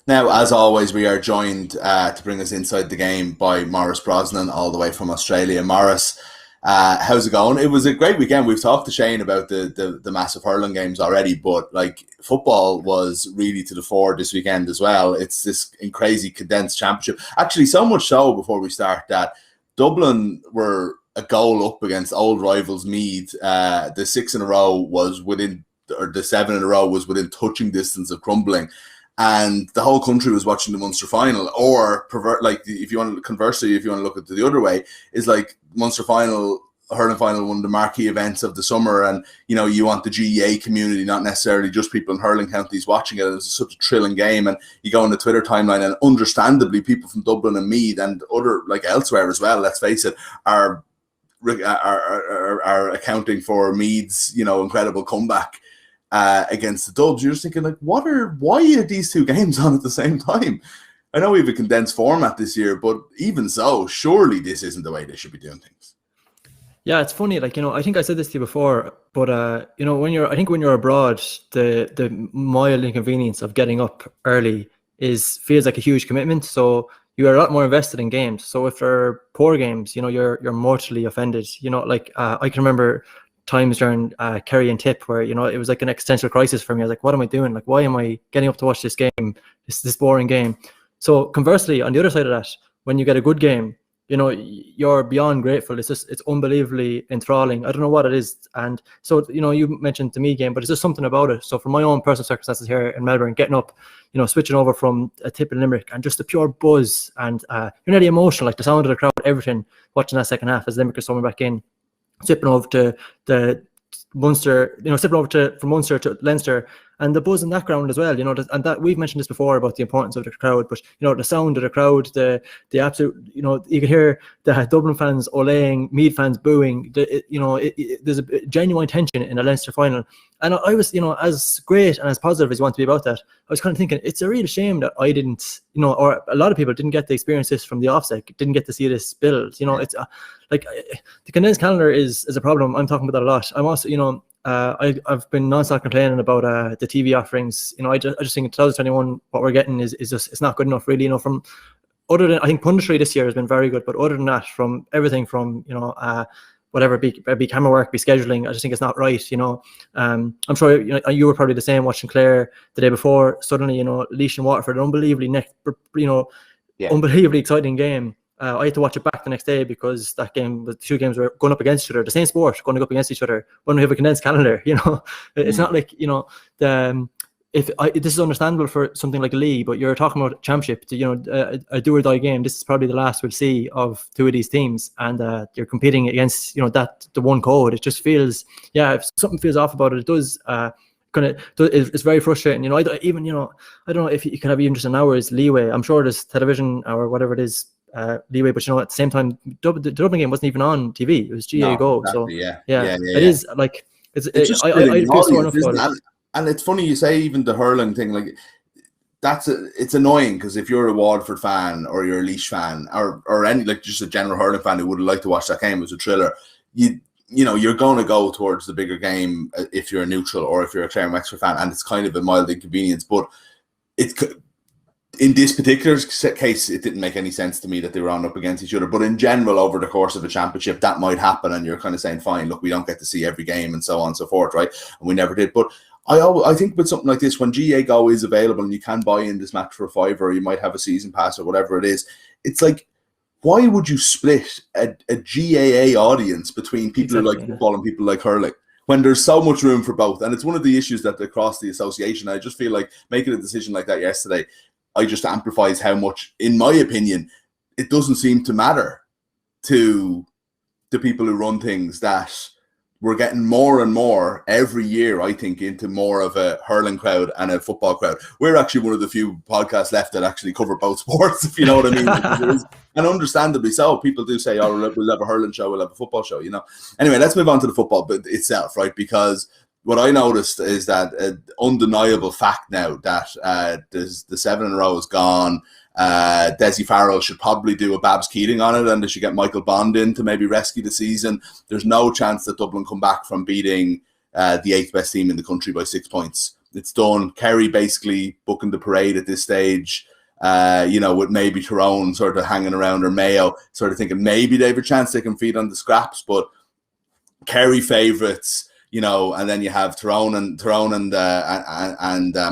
Now, as always, we are joined to bring us inside the game by Maurice Brosnan, all the way from Australia. Maurice, how's it going? It was a great weekend. We've talked to Shane about the massive hurling games already, but like football was really to the fore this weekend as well. It's this crazy condensed championship. Actually, so much so, before we start, that Dublin were a goal up against old rivals Meath. The 6 in a row was within, or the 7 in a row was within touching distance of crumbling. And the whole country was watching the Munster final. Or if you want to, conversely, if you want to look at it the other way, is like Munster final, hurling final, one of the marquee events of the summer, and you want the GAA community, not necessarily just people in hurling counties, watching it. It was such a thrilling game, and you go on the Twitter timeline, and understandably, people from Dublin and Meath and other, like elsewhere as well, let's face it, are accounting for Meath's incredible comeback against the Dubs. You're just thinking, like, why are these two games on at the same time? I know we have a condensed format this year, but even so, surely this isn't the way they should be doing things. Yeah, it's funny. Like, I think I said this to you before, but when you're abroad, the mild inconvenience of getting up early feels like a huge commitment. So you are a lot more invested in games. So if they're poor games, you're mortally offended. I can remember times during Kerry and Tip where it was like an existential crisis for me. I was like, what am I doing? Like, why am I getting up to watch this game, this boring game? So conversely, on the other side of that, when you get a good game, you're beyond grateful. It's unbelievably enthralling. I don't know what it is. And so you mentioned the Meath game, but it's just something about it. So from my own personal circumstances here in Melbourne, getting up, switching over from a Tip in Limerick, and just the pure buzz, and you're nearly emotional, like the sound of the crowd, everything, watching that second half as Limerick is coming back in, sipping over to the Munster, from Munster to Leinster, and the buzz in that ground as well, and that we've mentioned this before about the importance of the crowd, but the sound of the crowd, the absolute, you could hear the Dublin fans olaying, Meath fans booing. There's a genuine tension in a Leinster final, and I was, as great and as positive as you want to be about that, I was kind of thinking it's a real shame that I didn't, or a lot of people didn't get to experience this from the offset, didn't get to see this build. It's like the condensed calendar is a problem. I'm talking about that a lot. I'm also, I've been non-stop complaining about the TV offerings. I just think in 2021 what we're getting is just, it's not good enough, really. From other than, I think punditry this year has been very good, but other than that, from everything from whatever be camera work, be scheduling, I just think it's not right. I'm sure you were probably the same watching Clare the day before. Suddenly, Laois and Waterford, an unbelievably unbelievably exciting game. I had to watch it back the next day because that game, the two games were going up against each other, the same sport going up against each other. When we have a condensed calendar, it's not like this is understandable for something like a league, but you're talking about championship, a do or die game. This is probably the last we'll see of two of these teams, and you're competing against the one code. It just feels, if something feels off about it, it does. It's very frustrating. I don't know if you can have even just an hour's leeway. I'm sure there's television or whatever it is. Leeway, but at the same time, the Dublin game wasn't even on TV. It was GAA Go. Exactly, so it is like it's just I feel sore enough about it. And it's funny you say even the hurling thing, like it's annoying because if you're a Waterford fan or you're a Laois fan or any, like, just a general hurling fan who would like to watch that game as a thriller, you're going to go towards the bigger game if you're a neutral or if you're a Clare and Wexford fan, and it's kind of a mild inconvenience, but in this particular case, it didn't make any sense to me that they were on up against each other. But in general, over the course of a championship, that might happen, and you're kind of saying, fine, look, we don't get to see every game and so on and so forth, right? And we never did. But I think with something like this, when GAA Go is available and you can buy in this match for a $5, or you might have a season pass or whatever it is, it's like, why would you split a GAA audience between people who like football and people like hurling, when there's so much room for both? And it's one of the issues that across the association, I just feel like making a decision like that yesterday, I just amplifies how much, in my opinion, it doesn't seem to matter to the people who run things that we're getting more and more every year, I think, into more of a hurling crowd and a football crowd. We're actually one of the few podcasts left that actually cover both sports, if you know what I mean. And understandably so. People do say, oh, we'll have a hurling show, we'll have a football show, you know. Anyway, let's move on to the football itself, right? Because what I noticed is that undeniable fact now that the 7 in a row is gone. Desi Farrell should probably do a Babs Keating on it, and they should get Michael Bond in to maybe rescue the season. There's no chance that Dublin come back from beating the 8th best team in the country by 6 points. It's done. Kerry basically booking the parade at this stage, with maybe Tyrone sort of hanging around, or Mayo sort of thinking maybe they have a chance they can feed on the scraps, but Kerry favourites. And then you have Tyrone and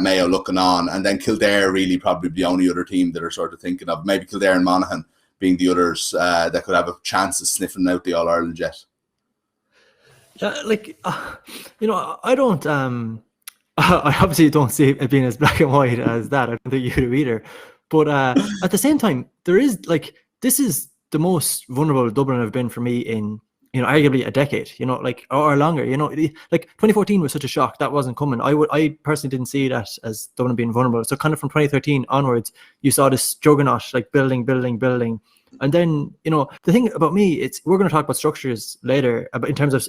Mayo looking on, and then Kildare really probably the only other team that are sort of thinking of, maybe Kildare and Monaghan being the others that could have a chance of sniffing out the All-Ireland jet. Yeah, I don't. I obviously don't see it being as black and white as that. I don't think you do either. But at the same time, there is this is the most vulnerable Dublin have been for me in, arguably a decade, or longer, 2014 was such a shock that wasn't coming. I personally didn't see that as Dublin being vulnerable. So kind of from 2013 onwards, you saw this juggernaut, building. And then, the thing about me, we're going to talk about structures later in terms of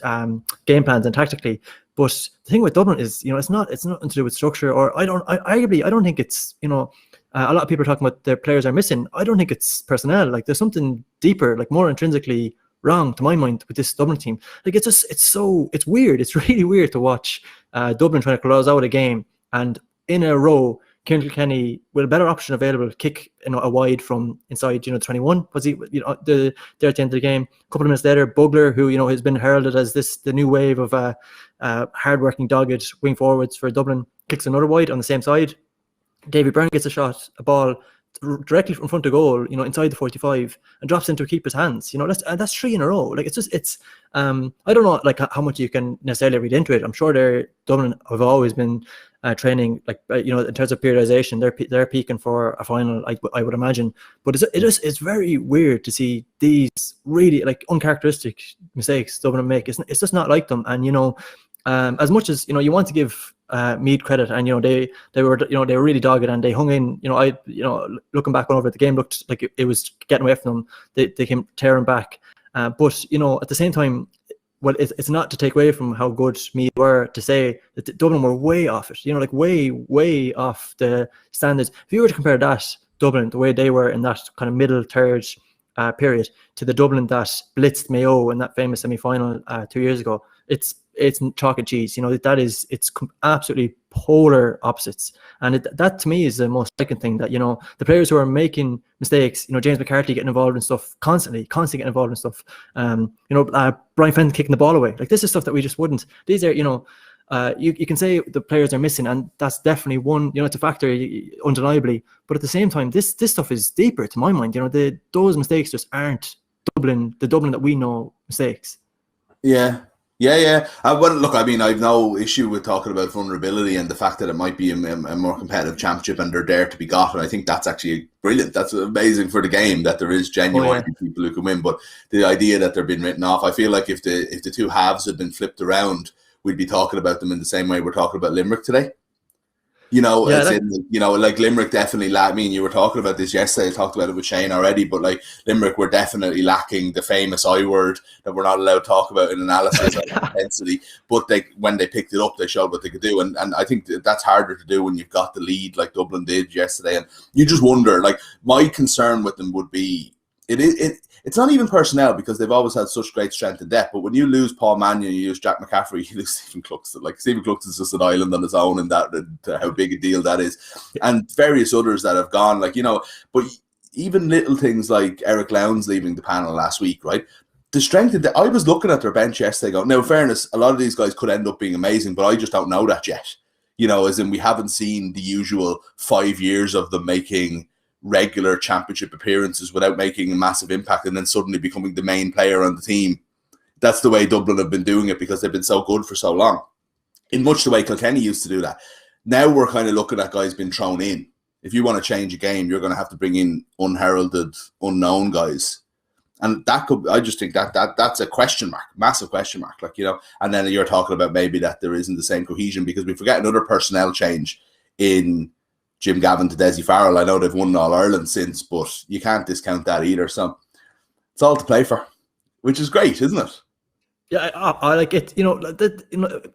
game plans and tactically. But the thing with Dublin is, it's nothing to do with structure, or I don't think it's, a lot of people are talking about their players are missing. I don't think it's personnel. There's something deeper, more intrinsically wrong to my mind with this Dublin team. It's weird. It's really weird to watch Dublin trying to close out a game, and in a row, Kieran Kilkenny with a better option available, kick a wide from inside 21. Was he there at the end of the game? A couple of minutes later, Bugler, who has been heralded as the new wave of hardworking, dogged wing forwards for Dublin, kicks another wide on the same side. Davy Byrne gets a ball directly in front of goal, inside the 45, and drops into a keeper's hands. That's 3 in a row. I don't know how much you can necessarily read into it. I'm sure Dublin have always been training in terms of periodization. They're peaking for a final, I would imagine. But it's very weird to see these really uncharacteristic mistakes Dublin make. It's just not like them. And as much as you want to give Meath credit, and they were really dogged, and they hung in. Looking back over it, the game looked like it was getting away from them. They came tearing back, but at the same time, well, it's not to take away from how good Meath were, to say that Dublin were way off it. Way off the standards. If you were to compare that Dublin, the way they were in that kind of middle third period, to the Dublin that blitzed Mayo in that famous semi-final 2 years ago, it's chalk and cheese. It's absolutely polar opposites, and that to me is the most striking thing, that the players who are making mistakes, James McCarthy getting involved in stuff constantly getting involved in stuff, Brian Fenton kicking the ball away. This is stuff that we just wouldn't. These are you can say the players are missing, and that's definitely one, it's a factor undeniably, but at the same time this stuff is deeper to my mind. Those mistakes just aren't the Dublin that we know mistakes. Yeah. Well, look, I mean, I've no issue with talking about vulnerability and the fact that it might be a more competitive championship and they're there to be got. And I think that's actually brilliant. That's amazing for the game, that there is genuine people who can win. But the idea that they're being written off, I feel like if the two halves had been flipped around, we'd be talking about them in the same way we're talking about Limerick today. Limerick definitely I mean, you were talking about this yesterday. I talked about it with Shane already, but Limerick were definitely lacking the famous I word that we're not allowed to talk about in analysis of intensity. But when they picked it up, they showed what they could do, and I think that's harder to do when you've got the lead like Dublin did yesterday. And you just wonder. My concern with them would be it's not even personnel, because they've always had such great strength and depth. But when you lose Paul Mannion, you lose Jack McCaffrey, you lose Stephen Cluxton. Stephen Cluxton's just an island on his own, and how big a deal that is. And various others that have gone, but even little things like Eric Lowndes leaving the panel last week, right? The strength of I was looking at their bench yesterday going, now in fairness, a lot of these guys could end up being amazing, but I just don't know that yet. As in we haven't seen the usual 5 years of them making regular championship appearances without making a massive impact and then suddenly becoming the main player on the team. That's the way Dublin have been doing it, because they've been so good for so long, in much the way Kilkenny used to do that. Now we're kind of looking at guys being thrown in. If you want to change a game, you're going to have to bring in unheralded, unknown guys. And I just think that's a question mark, massive question mark. Like, you know, and then you're talking about maybe that there isn't the same cohesion, because we forget another personnel change in Jim Gavin to Desi Farrell. I know they've won All Ireland since, but you can't discount that either. So it's all to play for, which is great, isn't it? Yeah, I like it. You know,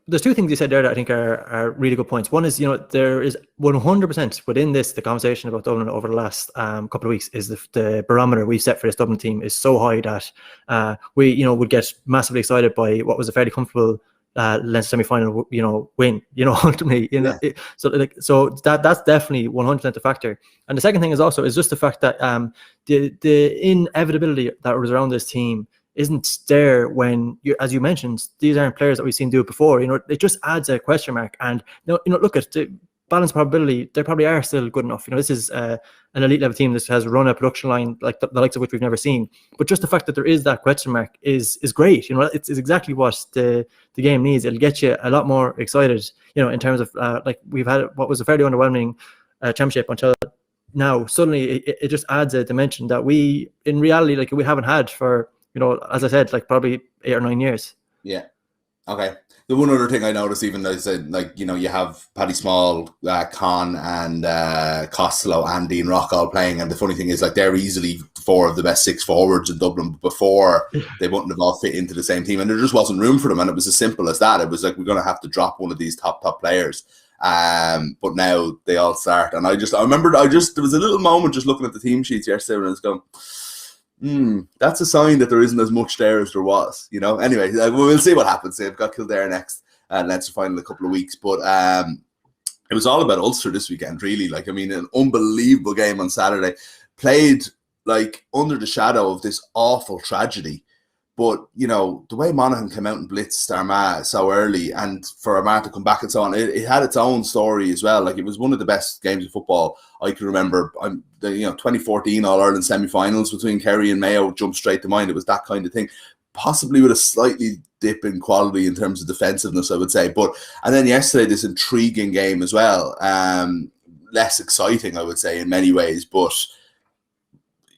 there's two things you said there that I think are really good points. One is, you know, there is 100% within this, the conversation about Dublin over the last couple of weeks is the barometer we've set for this Dublin team is so high that we, you know, would get massively excited by what was a fairly comfortable Leinster semi-final, you know, win. You know, ultimately, you know, so that's definitely 100% a factor. And the second thing is just the fact that the inevitability that was around this team isn't there when you, as you mentioned, these aren't players that we've seen do it before. You know, it just adds a question mark. And you know, look at the balance probability; they probably are still good enough. You know, this is an elite level team that has run a production line like the likes of which we've never seen. But just the fact that there is that question mark is great. You know, it's exactly what the game needs. It'll get you a lot more excited. You know, in terms of like we've had what was a fairly underwhelming championship until now. Suddenly, it just adds a dimension that we, in reality, like we haven't had for, you know, as I said, like probably 8 or 9 years. Yeah. Okay. The one other thing I noticed, even though I said, like, you know, you have Paddy Small, Con, and Costello, and Dean Rock all playing, and the funny thing is, like, they're easily 4 of the best 6 forwards in Dublin. Before, they wouldn't have all fit into the same team, and there just wasn't room for them, and it was as simple as that. It was like, we're going to have to drop one of these top players. But now they all start, and I remember there was a little moment just looking at the team sheets yesterday, and I was going, that's a sign that there isn't as much there as there was, you know. Anyway, we'll see what happens. They've got Kildare next, and Leinster final in a couple of weeks. But it was all about Ulster this weekend, really. Like, I mean, an unbelievable game on Saturday, played like under the shadow of this awful tragedy. But, you know, the way Monaghan came out and blitzed Armagh so early, and for Armagh to come back and so on, it had its own story as well. Like, it was one of the best games of football I can remember. 2014 All-Ireland semi-finals between Kerry and Mayo jumped straight to mind. It was that kind of thing, possibly with a slightly dip in quality in terms of defensiveness, I would say. And then yesterday, this intriguing game as well. Less exciting, I would say, in many ways, but,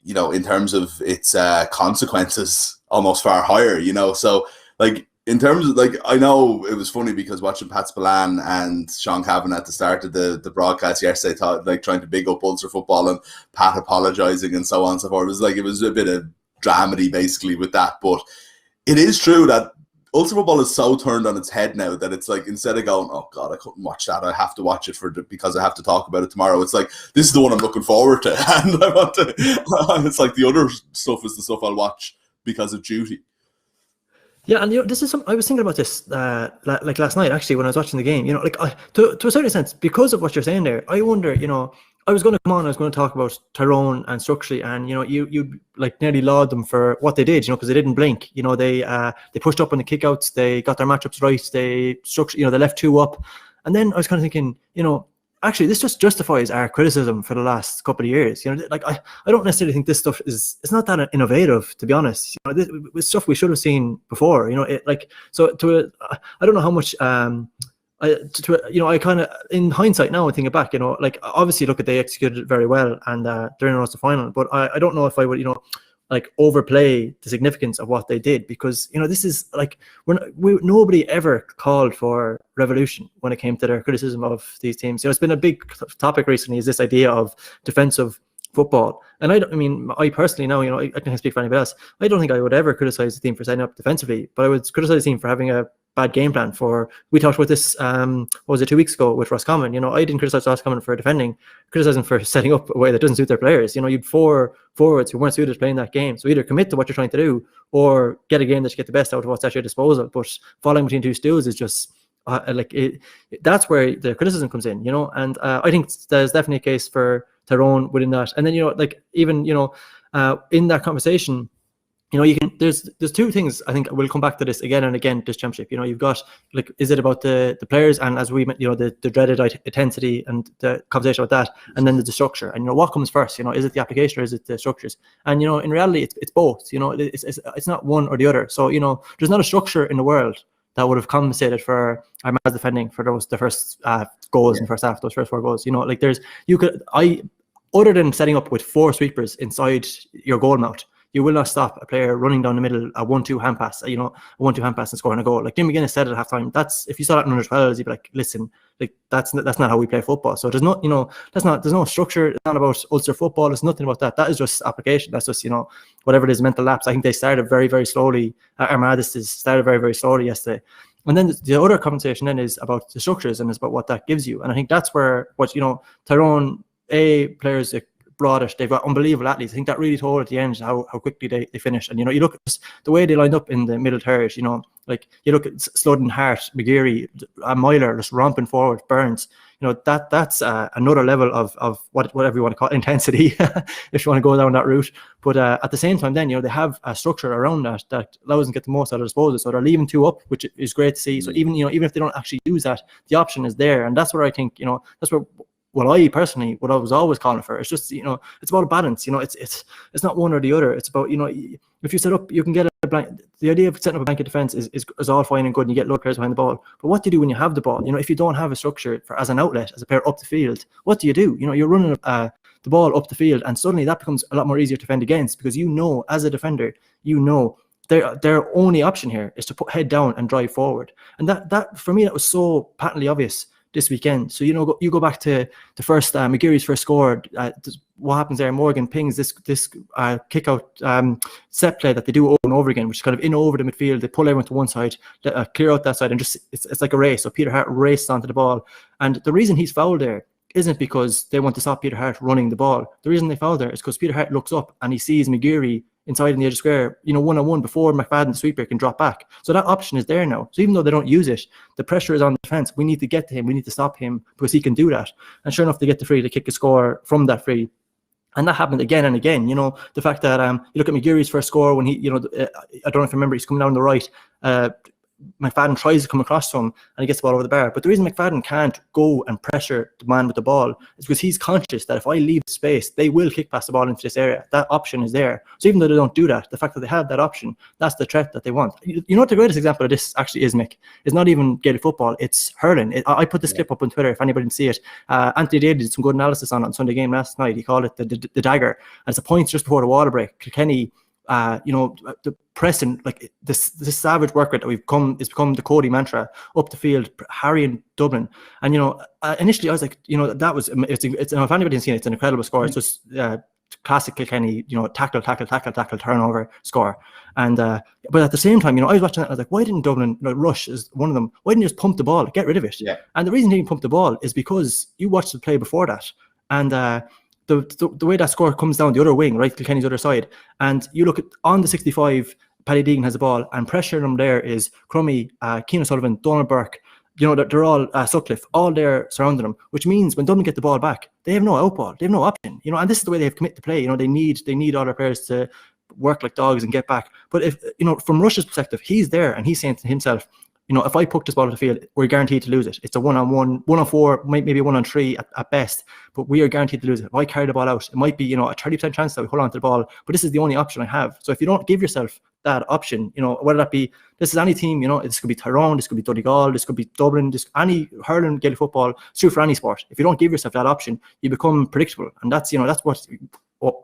you know, in terms of its consequences, almost far higher, you know. So, like, in terms of, like, I know it was funny because watching Pat Spillane and Sean Cavan at the start of the broadcast yesterday, trying to big up Ulster football, and Pat apologising and so on and so forth. It was a bit of dramedy basically with that. But it is true that Ulster football is so turned on its head now that it's like, instead of going, oh God, I couldn't watch that, I have to watch it because I have to talk about it tomorrow, it's like, this is the one I'm looking forward to, and I want to. It's like the other stuff is the stuff I'll watch because of duty. Yeah, and you know, this is I was thinking about this like last night actually when I was watching the game. You know, like to a certain extent, because of what you're saying there, I wonder. You know, I was going to talk about Tyrone and structurally, and you know, you like nearly laud them for what they did. You know, because they didn't blink. You know, they pushed up on the kickouts, they got their matchups right, they they left 2 up, and then I was kind of thinking, you know, actually, this just justifies our criticism for the last couple of years. You know, like I don't necessarily think this stuff it's not that innovative, to be honest. You know, this is stuff we should have seen before. You know, I don't know how much. I kind of, in hindsight now, I think back. You know, like obviously, look at they executed it very well, and they're in the final. But I don't know if I would, you know, like overplay the significance of what they did, because, you know, this is like nobody ever called for revolution when it came to their criticism of these teams. You know, it's been a big topic recently, is this idea of defensive football. And I personally now, you know, I can't speak for anybody else. I don't think I would ever criticize the team for setting up defensively, but I would criticize the team for having a bad game plan. We talked about this, what was it, 2 weeks ago with Roscommon. You know, I didn't criticize Roscommon for defending, criticize them for setting up a way that doesn't suit their players. You know, you'd 4 forwards who weren't suited to playing that game. So either commit to what you're trying to do, or get a game that you get the best out of what's at your disposal. But falling between 2 stools is just that's where the criticism comes in, you know. And I think there's definitely a case for Tyrone within that. And then, you know, like even, you know, in that conversation, you know, there's 2 things. I think we'll come back to this again and again, this championship. You know, you've got, like, is it about the players, and as we, you know, the dreaded intensity and the conversation about that, and then the structure. And, you know, what comes first? You know, is it the application or is it the structures? And, you know, in reality, it's both. You know, it's not one or the other. So, you know, there's not a structure in the world that would have compensated for Armagh's defending for the first goals in the first half, those first 4 goals. You know, like other than setting up with 4 sweepers inside your goal mouth, you will not stop a player running down the middle, a 1-2 hand pass, a 1-2 hand pass and scoring a goal. Like Jim McGuinness said at halftime, that's, if you saw that in under 12s, you'd be like, listen, like that's not how we play football. So there's no, there's no structure. It's not about Ulster football. It's nothing about that. That is just application. That's just, whatever it is, mental lapse. I think they started very, very slowly. Armada started very, very slowly yesterday. And then the other conversation then is about the structures and it's about what that gives you. And I think that's where Tyrone players brought it. They've got unbelievable athletes. I think that really told at the end how quickly they finished. And you look at the way they lined up in the middle third. Like you look at Sludden, Hart, McGeary, Myler just romping forward, Burns. That's another level of whatever you want to call it, intensity, if you want to go down that route. But at the same time, then they have a structure around that allows them to get the most out of disposal. So they're leaving 2 up, which is great to see. So even if they don't actually use that, the option is there, and that's where I think that's where. What I was always calling for, it's just it's about a balance. It's not one or the other. It's about if you set up, you can get a blank. The idea of setting up a blanket defense is all fine and good, and you get low players behind the ball. But what do you do when you have the ball? If you don't have a structure as an outlet, as a player up the field, what do you do? You're running the ball up the field, and suddenly that becomes a lot more easier to defend against, because as a defender, their only option here is to put head down and drive forward. And that for me, that was so patently obvious this weekend. So you go back to the first McGeary's first score. What happens there? Morgan pings this kick out set play that they do over and over again, which is kind of in over the midfield. They pull everyone to one side, clear out that side, and just it's like a race. So Peter Hart races onto the ball, and the reason he's fouled there isn't because they want to stop Peter Hart running the ball. The reason they fouled there is because Peter Hart looks up and he sees McGeary inside in the edge of square, one-on-one before McFadden, the sweeper, can drop back. So that option is there now. So even though they don't use it, the pressure is on the defence. We need to get to him. We need to stop him because he can do that. And sure enough, they get the free to kick a score from that free. And that happened again and again. The fact that you look at McGeary's first score when he, I don't know if you remember, he's coming down the right. McFadden tries to come across to him and he gets the ball over the bar. But the reason McFadden can't go and pressure the man with the ball is because he's conscious that if I leave space, they will kick past the ball into this area. That option is there. So even though they don't do that, the fact that they have that option, that's the threat that they want. What the greatest example of this actually is, Mick? It's not even Gaelic football, it's hurling. I put this clip up on Twitter if anybody didn't see it. Anthony Daly did some good analysis on Sunday game last night. He called it the dagger. And it's a point just before the water break. Kilkenny, the pressing, like this savage work rate that it's become the Cody mantra up the field, harrying Dublin. And initially I was like, that was it's if anybody's seen it, it's an incredible score. It's just classic Kilkenny, tackle, turnover score. And but at the same time, I was watching that and I was like, why didn't Dublin, Rush is one of them, why didn't you just pump the ball, get rid of it? Yeah. And the reason he didn't pump the ball is because you watched the play before that, and the way that score comes down the other wing, right, Kilkenny's other side, and you look at on the 65, Paddy Deegan has the ball, and pressure them there is Crummy, Cian O'Sullivan, Donald Burke, they're all Sutcliffe, all there surrounding them, which means when Dublin get the ball back, they have no outball, they have no option, and this is the way they have committed to play. They need all their players to work like dogs and get back. But if from Rush's perspective, he's there and he's saying to himself, if I puck this ball to the field, we're guaranteed to lose it. It's a 1-on-1, 1-on-4, maybe 1-on-3 at best, but we are guaranteed to lose it. If I carry the ball out, it might be, a 30% chance that we hold on to the ball, but this is the only option I have. So if you don't give yourself that option, whether that be, this is any team, this could be Tyrone, this could be Donegal, this could be Dublin, any hurling, Gaelic football, it's true for any sport. If you don't give yourself that option, you become predictable. And that's, that's what,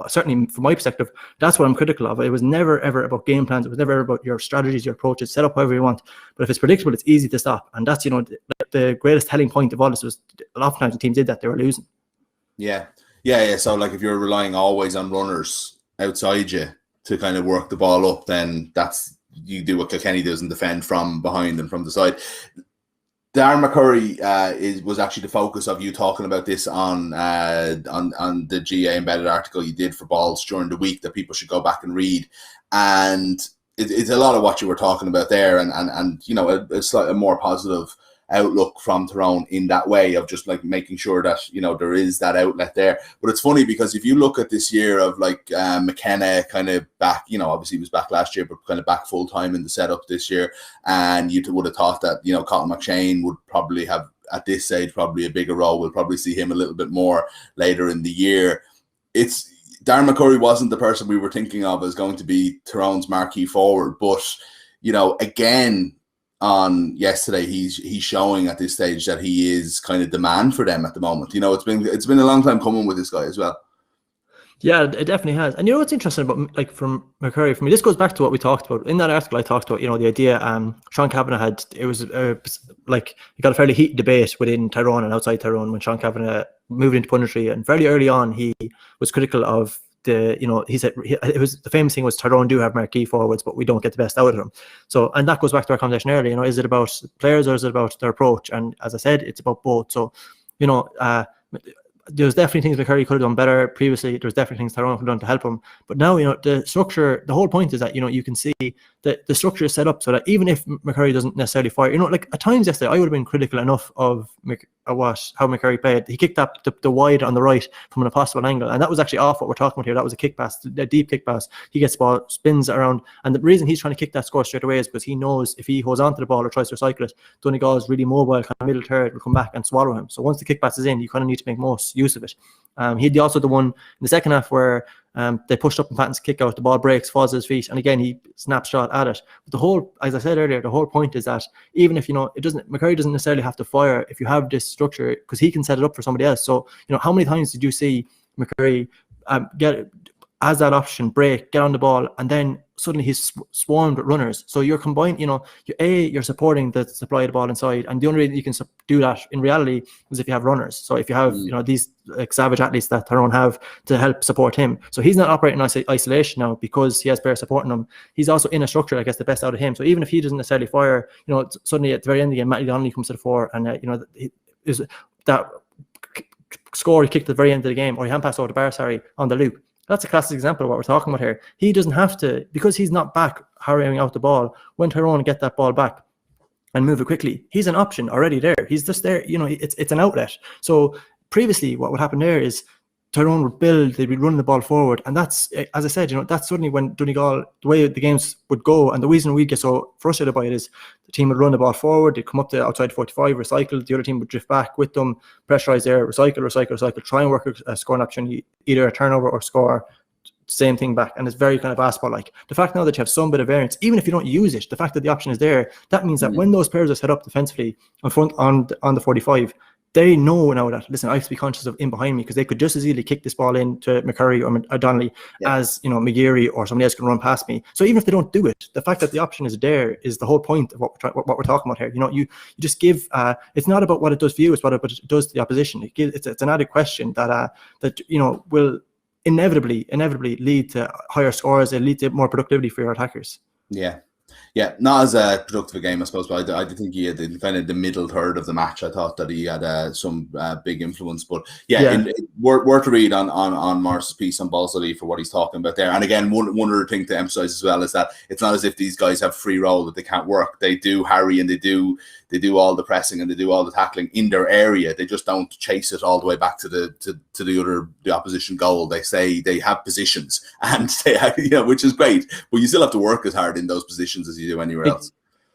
certainly from my perspective, that's what I'm critical of. It was never ever about game plans. It was never about your strategies, your approaches, set up however you want. But if it's predictable, it's easy to stop. And that's, the greatest telling point of all this was a lot of times the teams did that, they were losing. Yeah. So like if you're relying always on runners outside you to kind of work the ball up, then you do what Kilkenny does and defend from behind and from the side. Darren McCurry was actually the focus of you talking about this on the GAA Embedded article you did for Balls during the week that people should go back and read. And it's a lot of what you were talking about there, and a slightly more positive outlook from Tyrone in that way of just like making sure that there is that outlet there. But it's funny because if you look at this year of like McKenna kind of back, obviously he was back last year, but kind of back full time in the setup this year, and you would have thought that Colin McShane would probably have at this stage probably a bigger role. We'll probably see him a little bit more later in the year. Darren McCurry wasn't the person we were thinking of as going to be Tyrone's marquee forward, but again, on yesterday, he's showing at this stage that he is kind of demand for them at the moment. It's been a long time coming with this guy as well. Yeah, it definitely has. And you know what's interesting about, like, from McCurry, for me, this goes back to what we talked about in that article. I talked about, the idea Sean Kavanagh had, it was like, you got a fairly heated debate within Tyrone and outside Tyrone when Sean Kavanagh moved into punditry, and fairly early on he was critical of he said it was, the famous thing was, Tyrone do have marquee forwards, but we don't get the best out of them. So, and that goes back to our conversation earlier, is it about players or is it about their approach? And as I said, it's about both. So, there's definitely things McCurry could have done better previously. There's definitely things Tyrone could have done to help him. But now, the structure, the whole point is that, you can see that the structure is set up so that even if McCurry doesn't necessarily fire, like at times yesterday, I would have been critical enough of how McCurry played. He kicked up the wide on the right from an impossible angle. And that was actually off what we're talking about here. That was a kick pass, a deep kick pass. He gets the ball, spins around. And the reason he's trying to kick that score straight away is because he knows if he holds onto the ball or tries to recycle it, Donegal is really mobile, kind of middle third, will come back and swallow him. So once the kick pass is in, you kind of need to make most use of it. He'd also the one in the second half where they pushed up and Patton's kick out, the ball breaks, falls at his feet, and again he snaps shot at it. But the whole, as I said earlier, the whole point is that even if McCurry doesn't necessarily have to fire if you have this structure, because he can set it up for somebody else. So how many times did you see McCurry get as that option, break, get on the ball, and then suddenly he's swarmed with runners. So you're combined, you're supporting the supply of the ball inside, and the only way you can do that in reality is if you have runners. So if you have, these like savage athletes that Tyrone have to help support him. So he's not operating in isolation now because he has players supporting him. He's also in a structure that gets the best out of him. So even if he doesn't necessarily fire, suddenly at the very end of the game, Matty Donnelly comes to the fore, and is that score he kicked at the very end of the game, or he hand passed over to Barsari on the loop. That's a classic example of what we're talking about here. He doesn't have to, because he's not back harrying out the ball. When Tyrone get that ball back and move it quickly, he's an option already there. He's just there, it's an outlet. So previously what would happen there is Tyrone would build, they'd be running the ball forward. And that's, as I said, that's suddenly when Donegal, the way the games would go, and the reason we get so frustrated by it is the team would run the ball forward, they'd come up to outside 45, recycle, the other team would drift back with them, pressurize there, recycle, try and work a scoring option, either a turnover or score, same thing back. And it's very kind of basketball-like. The fact now that you have some bit of variance, even if you don't use it, the fact that the option is there, that means that when those players are set up defensively on front on the 45, they know now that, listen, I have to be conscious of in behind me, because they could just as easily kick this ball in to McCurry or Donnelly as, McGeary or somebody else can run past me. So even if they don't do it, the fact that the option is there is the whole point of what we're talking about here. You just give, it's not about what it does for you, it's what it does to the opposition. It's an added question that will inevitably lead to higher scores and lead to more productivity for your attackers. Yeah, not as a productive a game, I suppose, but I think he had kind of the middle third of the match. I thought that he had some big influence. But worth a read on Maurice's piece on balls.ie for what he's talking about there. And again, one other thing to emphasize as well is that it's not as if these guys have free roll, that they can't work. They do harry, and they do all the pressing, and they do all the tackling in their area. They just don't chase it all the way back to the opposition goal. They say they have positions, and they have, which is great, but you still have to work as hard in those positions as you do anywhere else.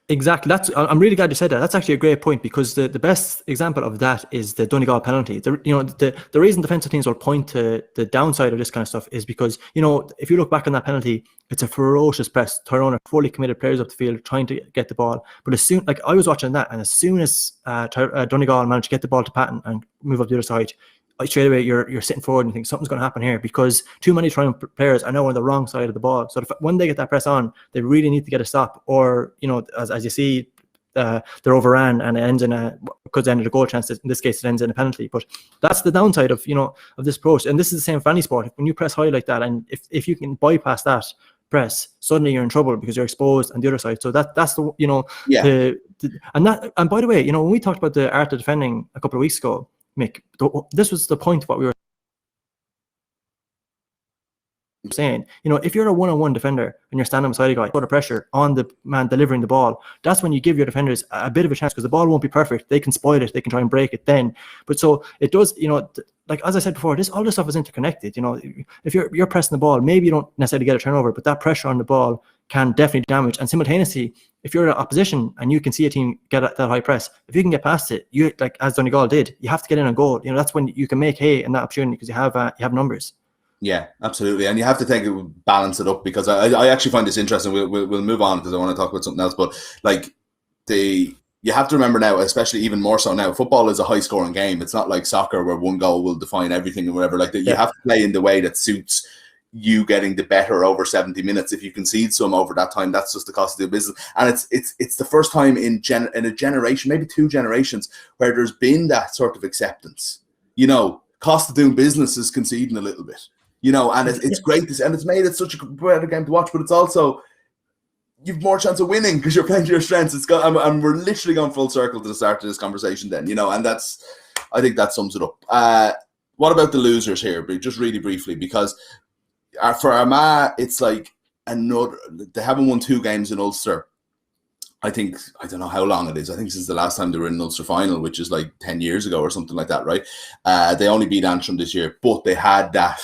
Exactly. I'm really glad you said that. That's actually a great point, because the best example of that is the Donegal penalty. The reason defensive teams will point to the downside of this kind of stuff is because, if you look back on that penalty, it's a ferocious press. Tyrone are fully committed players up the field trying to get the ball. But as soon, like I was watching that, and as soon as Donegal managed to get the ball to Patton and move up the other side, straight away you're sitting forward and think something's going to happen here, because too many Tyrone players are now on the wrong side of the ball. So when they get that press on, they really need to get a stop, or as you see, they're overran and it ends in could end in a goal chance. In this case, it ends in a penalty. But that's the downside of of this approach. And this is the same for any sport. When you press high like that, and if you can bypass that press, suddenly you're in trouble because you're exposed on the other side. So that's the and by the way, when we talked about the art of defending a couple of weeks ago, Mick, this was the point of what we were saying. If you're a one-on-one defender and you're standing beside a guy, put a pressure on the man delivering the ball, that's when you give your defenders a bit of a chance, because the ball won't be perfect. They can spoil it, they can try and break it then. But so it does, like as I said before, all this stuff is interconnected. If you're pressing the ball, maybe you don't necessarily get a turnover, but that pressure on the ball can definitely damage. And simultaneously, if you're in opposition and you can see a team get at that high press, if you can get past it, you, like as Donegal did, you have to get in and goal. That's when you can make hay in that opportunity, because you have numbers. Yeah, absolutely. And you have to balance it up, because I actually find this interesting. We'll move on, because I want to talk about something else. But like you have to remember now, especially even more so now, football is a high scoring game. It's not like soccer where one goal will define everything and whatever like that. You have to play in the way that suits you getting the better over 70 minutes. If you concede some over that time, that's just the cost of the business. And it's the first time in a generation, maybe 2 generations, where there's been that sort of acceptance. You know, cost of doing business is conceding a little bit. You know, and it's great, and it's made it such a better game to watch. But it's also, you've more chance of winning because you're playing to your strengths. And we're literally going full circle to the start of this conversation then, you know, and I think that sums it up. What about the losers here? Just really briefly, because for Armagh, it's like they haven't won 2 games in Ulster. I don't know how long it is. I think since the last time they were in an Ulster final, which is like 10 years ago or something like that, right? They only beat Antrim this year, but they had that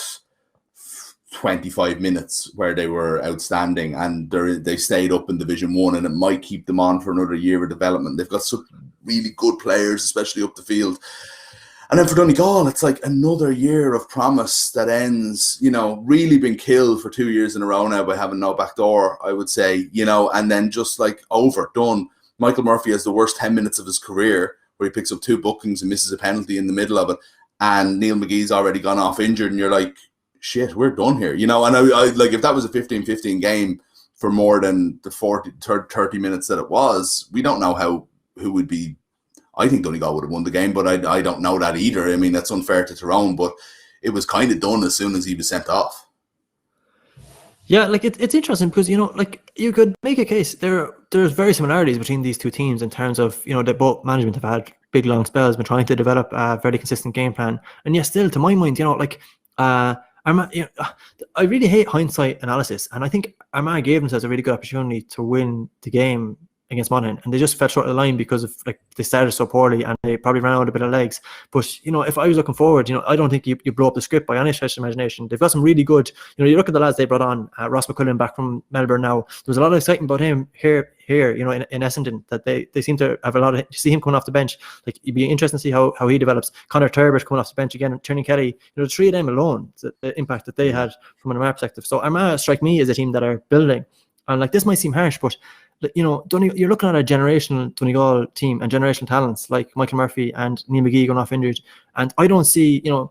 25 minutes where they were outstanding, and they stayed up in Division 1, and it might keep them on for another year of development. They've got such really good players, especially up the field. And then for Donegal, it's like another year of promise that ends, you know, really been killed for 2 years in a row now by having no back door, I would say, you know, and then just like done. Michael Murphy has the worst 10 minutes of his career, where he picks up 2 bookings and misses a penalty in the middle of it. And Neil McGee's already gone off injured, and you're like, shit, we're done here, you know. And I like, if that was a 15-15 game for more than the 30 minutes that it was, we don't know who would be. I think Donegal would have won the game, but I don't know that either. I mean, that's unfair to Tyrone, but it was kind of done as soon as he was sent off. Yeah, like it's interesting because, you know, like you could make a case there's very similarities between these 2 teams in terms of, you know, that both management have had big long spells, been trying to develop a very consistent game plan, and yet still, to my mind, you know, like I really hate hindsight analysis, and I think Armagh gave themselves a really good opportunity to win the game against Monaghan, and they just fell short of the line because of, like, they started so poorly and they probably ran out a bit of legs. But, you know, if I was looking forward, you know, I don't think you blow up the script by any stretch of imagination. They've got some really good, you know, you look at the lads they brought on, Ross McQuillan back from Melbourne now. There's a lot of excitement about him here, you know, in Essendon, that they seem to have a lot of, you see him coming off the bench. Like, it'd be interesting to see how he develops. Connor Turbert coming off the bench again, Tiernan Kelly, you know, the 3 of them alone, the impact that they had from an Armagh perspective. So Armagh strike me as a team that are building. And, like, this might seem harsh, but, you know, you're looking at a generational Donegal team and generational talents like Michael Murphy and Neil McGee going off injured. And I don't see, you know,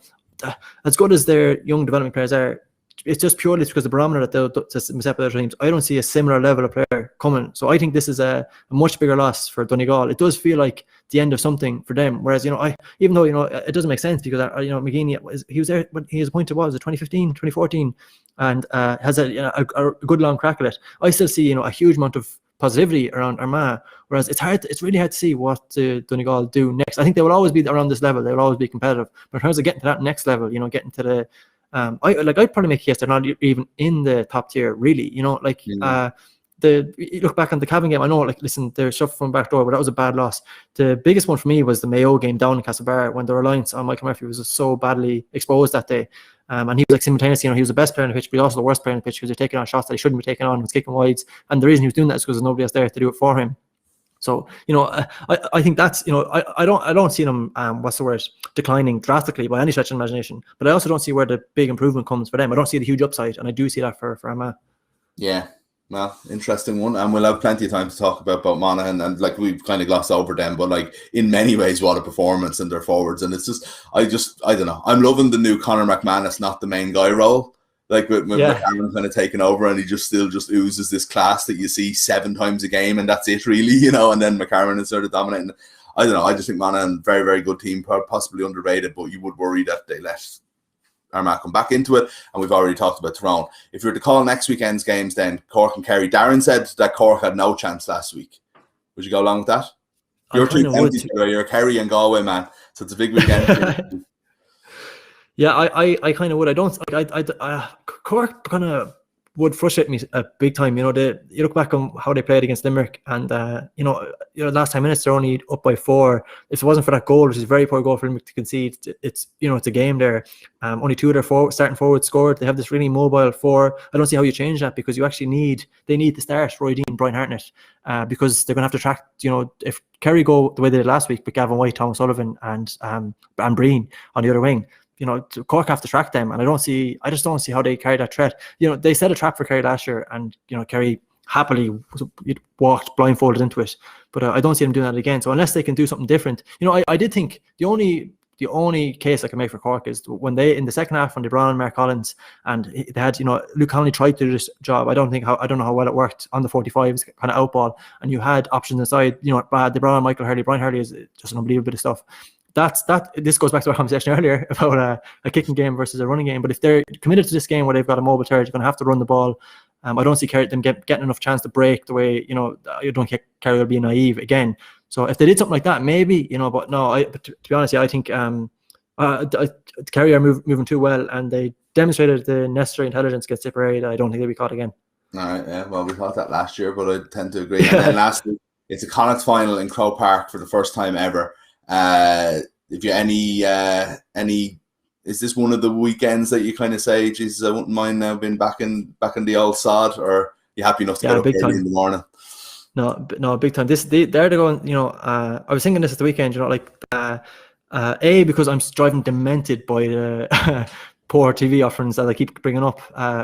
as good as their young development players are, it's just purely because the barometer that they'll set by their teams. I don't see a similar level of player coming. So I think this is a much bigger loss for Donegal. It does feel like the end of something for them. Whereas, you know, even though, you know, it doesn't make sense because, you know, McGee, he was there when he was appointed, was it 2015, 2014, and has a good long crack at it. I still see, you know, a huge amount of positivity around Armagh, whereas it's really hard to see what Donegal do next. I think they will always be around this level. They will always be competitive. But in terms of getting to that next level, you know, getting to the I'd probably make a case they're not even in the top tier, really. You know, like you look back on the Cavan game. I know, like, listen, they're shuffled from back door, but that was a bad loss. The biggest one for me was the Mayo game down in Castlebar, when the reliance on Michael Murphy was just so badly exposed that day. And he was, like, simultaneously, you know, he was the best player on the pitch, but he was also the worst player on the pitch because he was taking on shots that he shouldn't be taking on, was kicking wides. And the reason he was doing that is because nobody else there to do it for him. So, you know, I think that's, you know, I don't see them, what's the word, declining drastically by any stretch of imagination. But I also don't see where the big improvement comes for them. I don't see the huge upside, and I do see that for Armagh. Yeah. Well, interesting one, and we'll have plenty of time to talk about both Monaghan, and, like, we've kind of glossed over them, but, like, in many ways, what a performance in their forwards. And it's just, I don't know, I'm loving the new Conor McManus, not the main guy role. Like, with McCarron kind of taking over, and he just oozes this class that you see 7 times a game, and that's it, really, you know. And then McCarron is sort of dominating. I don't know. I just think Monaghan, very, very good team, possibly underrated, but you would worry that they let Armagh come back into it. And we've already talked about Tyrone. If you were to call next weekend's games, then Cork and Kerry. Darren said that Cork had no chance last week. Would you go along with that? You're two counties, you're Kerry and Galway, man. So it's a big weekend. Yeah, I kind of would. I don't. Cork kind of would frustrate me a big time. You know, you look back on how they played against Limerick, and you know, last 10 minutes they're only up by 4. If it wasn't for that goal, which is a very poor goal for Limerick to concede, it's, you know, it's a game there. Only 2 of their starting forwards scored. They have this really mobile 4. I don't see how you change that, because you actually they need to start Roy Dean, Brian Hartnett, because they're going to have to track. You know, if Kerry go the way they did last week with Gavin White, Thomas Sullivan, and Breen on the other wing, you know, Cork have to track them, and I just don't see how they carry that threat. You know, they set a trap for Kerry last year, and, you know, Kerry happily walked blindfolded into it. But I don't see them doing that again. So unless they can do something different, I did think the only case I can make for Cork is when they, in the second half, when they brought on Mark Collins and they had, Luke Connolly tried to do this job. I don't know how well it worked on the 45s, kind of outball, and you had options inside. They brought on Michael Hurley. Brian Hurley is just an unbelievable bit of stuff. This goes back to our conversation earlier about a kicking game versus a running game. But if they're committed to this game where they've got a mobile third, you're going to have to run the ball. I don't see them getting enough chance to break the way, you don't get Kerry will be naive again. So if they did something like that, maybe, but no, to be honest, I think Kerry are moving too well, and they demonstrated the necessary intelligence against Tipperary that I don't think they'll be caught again. All right, yeah, well, we thought that last year, but I tend to agree. And then lastly, it's a Connacht final in Croke Park for the first time ever. If you any is this one of the weekends that you kind of say, Jesus, I wouldn't mind now being back in the old sod, or are you happy enough to get up early in the morning? No, big time. They're going. I was thinking this at the weekend. Because I'm driving demented by the poor TV offerings that I keep bringing up.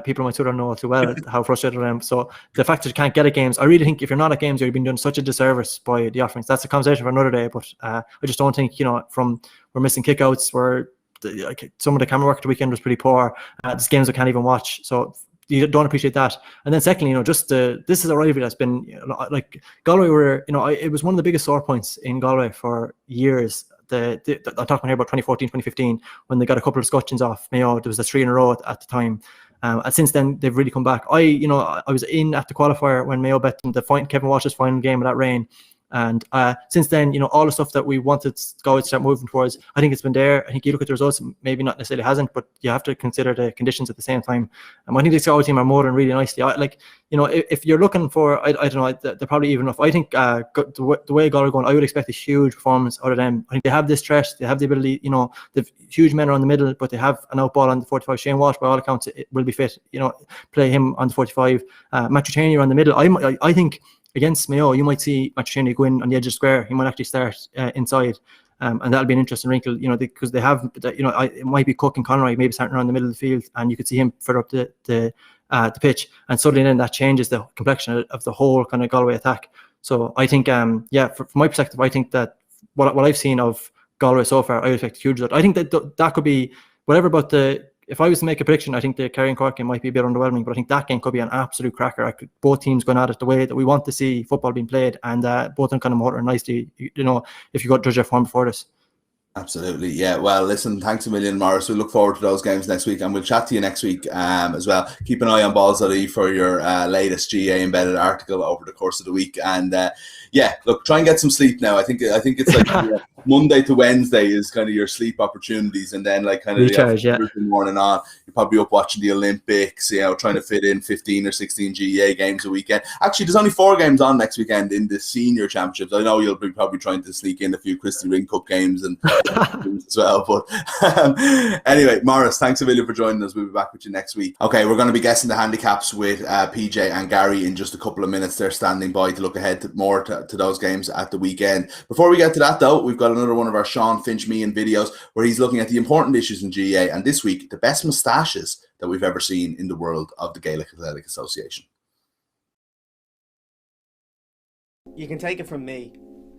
People on my Twitter know too well how frustrated I am. So the fact that you can't get at games, I really think if you're not at games, you've been doing such a disservice by the offerings. That's a conversation for another day. But I just don't think we're missing kickouts. Some of the camera work at the weekend was pretty poor. There's games I can't even watch. So you don't appreciate that. And then secondly, this is a rivalry that's been Galway were, it was one of the biggest sore points in Galway for years. I'm talking here about 2014, 2015, when they got a couple of scutcheons off Mayo. There was a 3 in a row at the time. And since then, they've really come back. I was in at the qualifier when Mayo bet them Kevin Walsh's final game of that reign. And since then, all the stuff that we wanted Galway to start moving towards, I think it's been there. I think you look at the results, maybe not necessarily hasn't, but you have to consider the conditions at the same time. And I think the Galway team are motoring really nicely. If you're looking for, I don't know, they're probably even enough. I think the way Galway are going, I would expect a huge performance out of them. I think they have this threat, they have the ability, they've huge men around the middle, but they have an outball on the 45. Shane Walsh, by all accounts, it will be fit. Play him on the 45. Matthew Cheney around the middle. I think against Mayo, you might see Matthew Cheney go in on the edge of the square. He might actually start inside, and that'll be an interesting wrinkle, because they have, it might be Cook and Conroy maybe starting around the middle of the field, and you could see him further up the pitch, and suddenly then that changes the complexion of the whole kind of Galway attack. So I think, from my perspective, I think that what I've seen of Galway so far, I expect a huge result. I think that could be whatever about if I was to make a prediction, I think the Kerry and Cork game might be a bit underwhelming, but I think that game could be an absolute cracker. Both teams going at it the way that we want to see football being played, and both of them kind of motor nicely, if you got to judge their form before this. Absolutely, yeah. Well, listen, thanks a million, Maurice. We look forward to those games next week, and we'll chat to you next week as well. Keep an eye on balls.ie for your latest GAA Embedded article over the course of the week. And look, try and get some sleep now. I think it's like Monday to Wednesday is kind of your sleep opportunities, and then recharge, the morning on, you're probably up watching the Olympics, trying to fit in 15 or 16 GAA games a weekend. Actually, there's only 4 games on next weekend in the senior championships. I know you'll be probably trying to sneak in a few Christy Ring Cup games and as well, but anyway, Maurice, thanks a million for joining us. We'll be back with you next week. Okay, we're going to be guessing the handicaps with PJ and Gary in just a couple of minutes. They're standing by to look ahead to those games at the weekend. Before we get to that though, we've got another one of our Sean Finch Me in videos where he's looking at the important issues in GAA, and this week the best moustaches that we've ever seen in the world of the Gaelic Athletic Association. You can take it from me.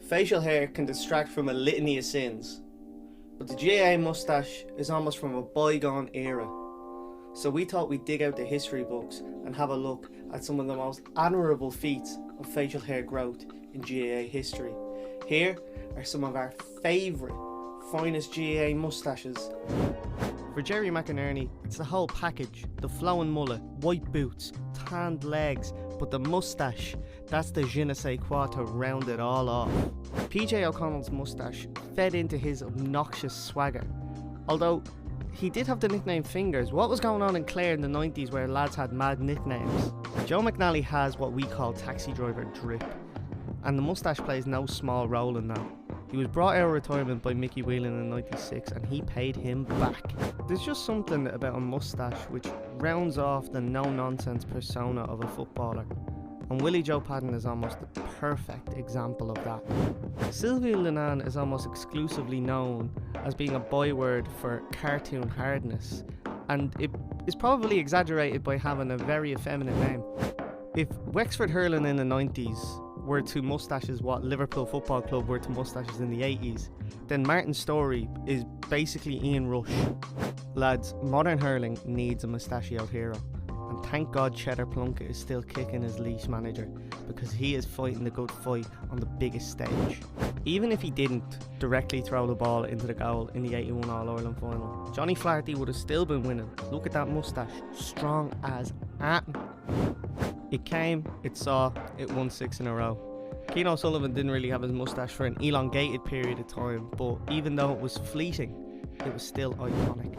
Facial hair can distract from a litany of sins, but the GAA moustache is almost from a bygone era. So we thought we'd dig out the history books and have a look at some of the most admirable feats of facial hair growth in GAA history. Here are some of our favourite, finest GAA moustaches. For Jerry McInerney, it's the whole package. The flowing mullet, white boots, tanned legs, but the moustache, that's the je ne sais quoi to round it all off. PJ O'Connell's moustache fed into his obnoxious swagger. Although he did have the nickname Fingers. What was going on in Clare in the 90s where lads had mad nicknames? Joe McNally has what we call taxi driver drip, and the moustache plays no small role in that. He was brought out of retirement by Mickey Whelan in '96 and he paid him back. There's just something about a moustache which rounds off the no-nonsense persona of a footballer. And Willie Joe Padden is almost the perfect example of that. Sylvia Linan is almost exclusively known as being a byword for cartoon hardness, and it is probably exaggerated by having a very effeminate name. If Wexford Hurling in the 90s were to moustaches what Liverpool Football Club were to moustaches in the 80s, then Martin Storey is basically Ian Rush. Lads, modern hurling needs a mustachioed hero. And thank God Cheddar Plunkett is still kicking as Laois manager, because he is fighting the good fight on the biggest stage. Even if he didn't directly throw the ball into the goal in the 81 All-Ireland final, Johnny Flaherty would have still been winning. Look at that moustache, strong as Atom. It came, it saw, it won 6 in a row. Keane O'Sullivan didn't really have his moustache for an elongated period of time, but even though it was fleeting, it was still iconic.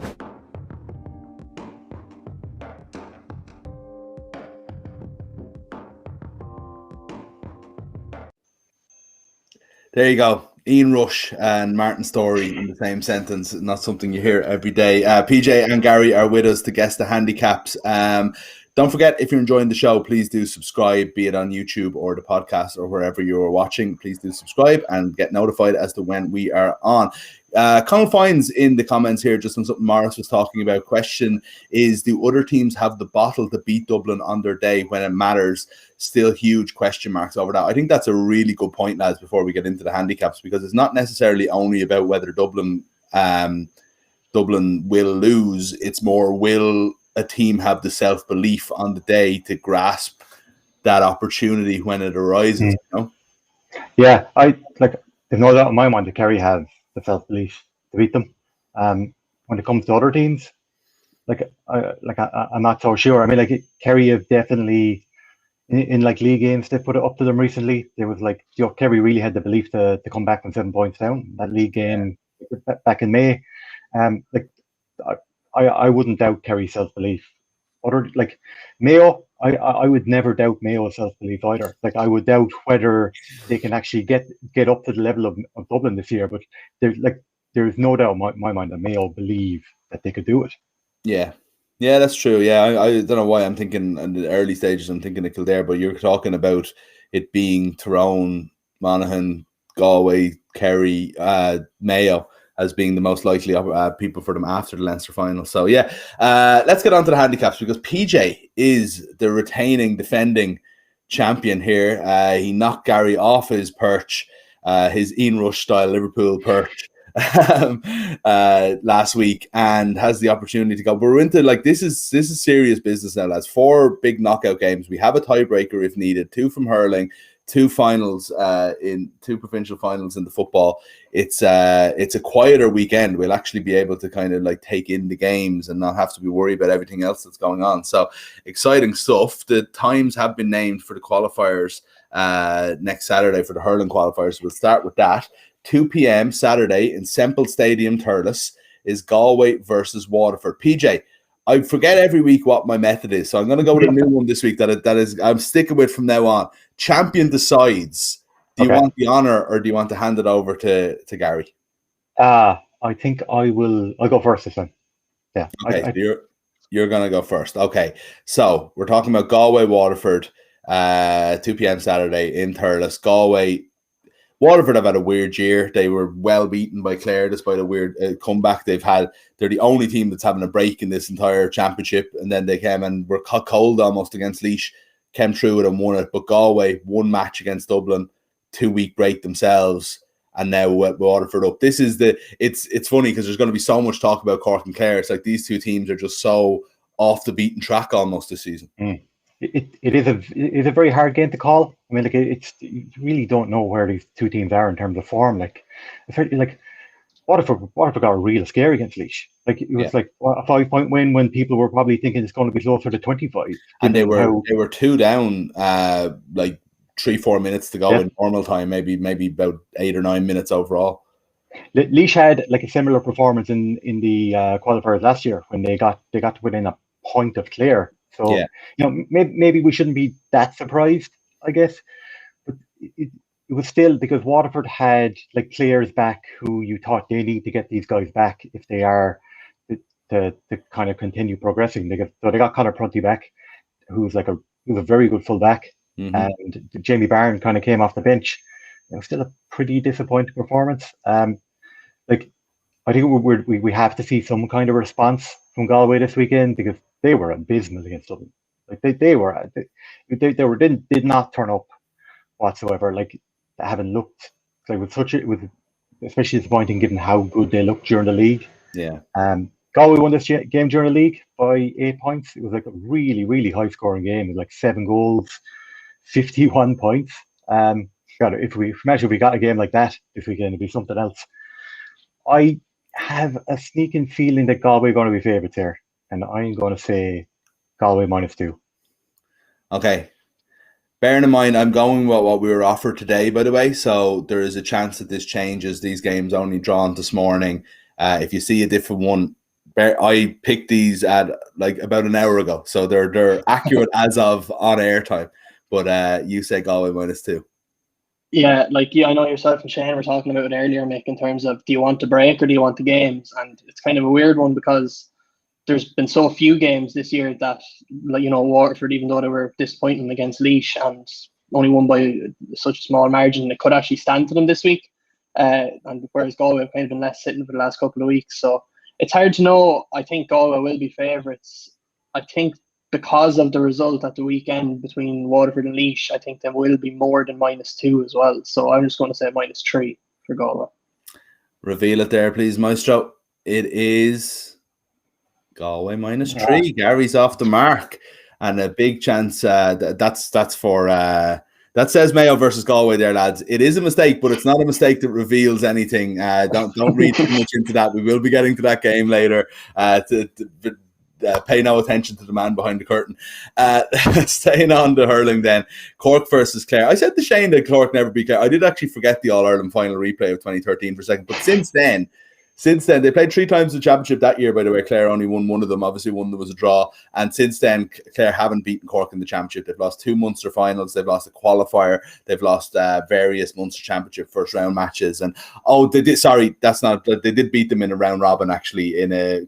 There you go. Ian Rush and Martin Storey in the same sentence. Not something you hear every day. PJ and Gary are with us to guess the handicaps. Don't forget, if you're enjoying the show, please do subscribe, be it on YouTube or the podcast or wherever you're watching. Please do subscribe and get notified as to when we are on. Colin Fines in the comments here, just on something Maurice was talking about. Question is, do other teams have the bottle to beat Dublin on their day when it matters? Still huge question marks over that. I think that's a really good point, lads, before we get into the handicaps, because it's not necessarily only about whether Dublin will lose. It's more, will a team have the self-belief on the day to grasp that opportunity when it arises? You know? Yeah, there's no doubt in my mind that Kerry have the self-belief to beat them. When it comes to other teams, I'm not so sure. I mean, like, Kerry have definitely in like league games, they put it up to them recently. There was like, Kerry really had the belief to come back from 7 points down that league game back in May. I wouldn't doubt Kerry's self-belief. Other, like, Mayo, I would never doubt Mayo's self-belief either. Like, I would doubt whether they can actually get up to the level of Dublin this year, but there's no doubt in my mind that Mayo believe that they could do it. Yeah, that's true. Yeah, I don't know why I'm thinking in the early stages, I'm thinking of Kildare, but you're talking about it being Tyrone, Monaghan, Galway, Kerry, Mayo as being the most likely people for them after the Leinster final. So yeah, let's get on to the handicaps, because PJ is the retaining defending champion here. He knocked Gary off his perch, his Ian Rush style Liverpool perch last week, and has the opportunity to go. But we're into, like, this is serious business now, lads. 4 big knockout games. We have a tiebreaker if needed, 2 from hurling, 2 finals in 2 provincial finals in the football. It's a quieter weekend. We'll actually be able to kind of like take in the games and not have to be worried about everything else that's going on. So exciting stuff. The times have been named for the qualifiers next Saturday, for the hurling qualifiers. We'll start with that. 2 p.m. Saturday in Semple Stadium, Thurles, is Galway versus Waterford. PJ, I forget every week what my method is, so I'm going to go with a new one this week that is I'm sticking with from now on. Champion decides. Do you want the honour, or do you want to hand it over to Gary? I think I'll go first this time. Yeah. Okay, so you're going to go first. Okay, so we're talking about Galway Waterford, 2 p.m. Saturday in Thurles. Waterford have had a weird year. They were well beaten by Clare despite a weird comeback they've had. They're the only team that's having a break in this entire championship. And then they came and were cut cold almost against Laois, came through it and won it. But Galway, 1 match against Dublin, 2-week break themselves, and now Waterford up. This is it's funny because there's going to be so much talk about Cork and Clare. It's like these 2 teams are just so off the beaten track almost this season. It is a very hard game to call. I mean, like, you really don't know where these 2 teams are in terms of form. Like, Waterford got a real scare against Laois. Like, it was like a 5-point win when people were probably thinking it's going to be closer to 25. And they were 2 down, like 3-4 minutes to go in normal time, maybe about 8 or 9 minutes overall. Laois had like a similar performance in the qualifiers last year when they got to within a point of Clare. So maybe we shouldn't be that surprised, I guess. But it was still, because Waterford had like Clare's back, who you thought they need to get these guys back if they are to kind of continue progressing. They got Conor Prunty back, who's a very good fullback, and Jamie Barron kind of came off the bench. It was still a pretty disappointing performance. Like, I think we have to see some kind of response from Galway this weekend, because they were abysmal against Dublin. Like they did not turn up whatsoever. Like they haven't looked like with especially disappointing given how good they looked during the league. Yeah. Galway won this game during the league by 8 points. It was like a really, really high scoring game. It was like 7 goals, 51 points. God, if we got a game like that this weekend, it'd be something else. I have a sneaking feeling that Galway are going to be favourites here, and I'm going to say Galway -2. Okay. Bearing in mind, I'm going with what we were offered today, by the way, so there is a chance that this changes. These games only drawn this morning. If you see a different one, I picked these at like about an hour ago, so they're accurate as of on air time. But you say Galway -2. Yeah, I know yourself and Shane were talking about it earlier, Mick, in terms of do you want the break or do you want the games? And it's kind of a weird one because there's been so few games this year that, Waterford, even though they were disappointing against Laois and only won by such a small margin, they could actually stand to them this week. And whereas Galway have kind of been less sitting for the last couple of weeks. So it's hard to know. I think Galway will be favourites. I think because of the result at the weekend between Waterford and Laois, I think there will be more than -2 as well. So I'm just going to say -3 for Galway. Reveal it there, please, Maestro. It is Galway -3. Yeah. Gary's off the mark, and a big chance. That's for that says Mayo versus Galway there, lads. It is a mistake, but it's not a mistake that reveals anything. Don't read too much into that. We will be getting to that game later. Pay no attention to the man behind the curtain. Staying on to hurling then. Cork versus Clare. I said to Shane that Cork never beat Clare. I did actually forget the All-Ireland final replay of 2013 for a second. But since then, they played 3 times the championship that year, by the way. Clare only won one of them. Obviously, one that was a draw. And since then, Clare haven't beaten Cork in the championship. They've lost 2 Munster finals. They've lost a qualifier. They've lost various Munster championship first round matches. And they did. Sorry, that's not. They did beat them in a round robin. Actually,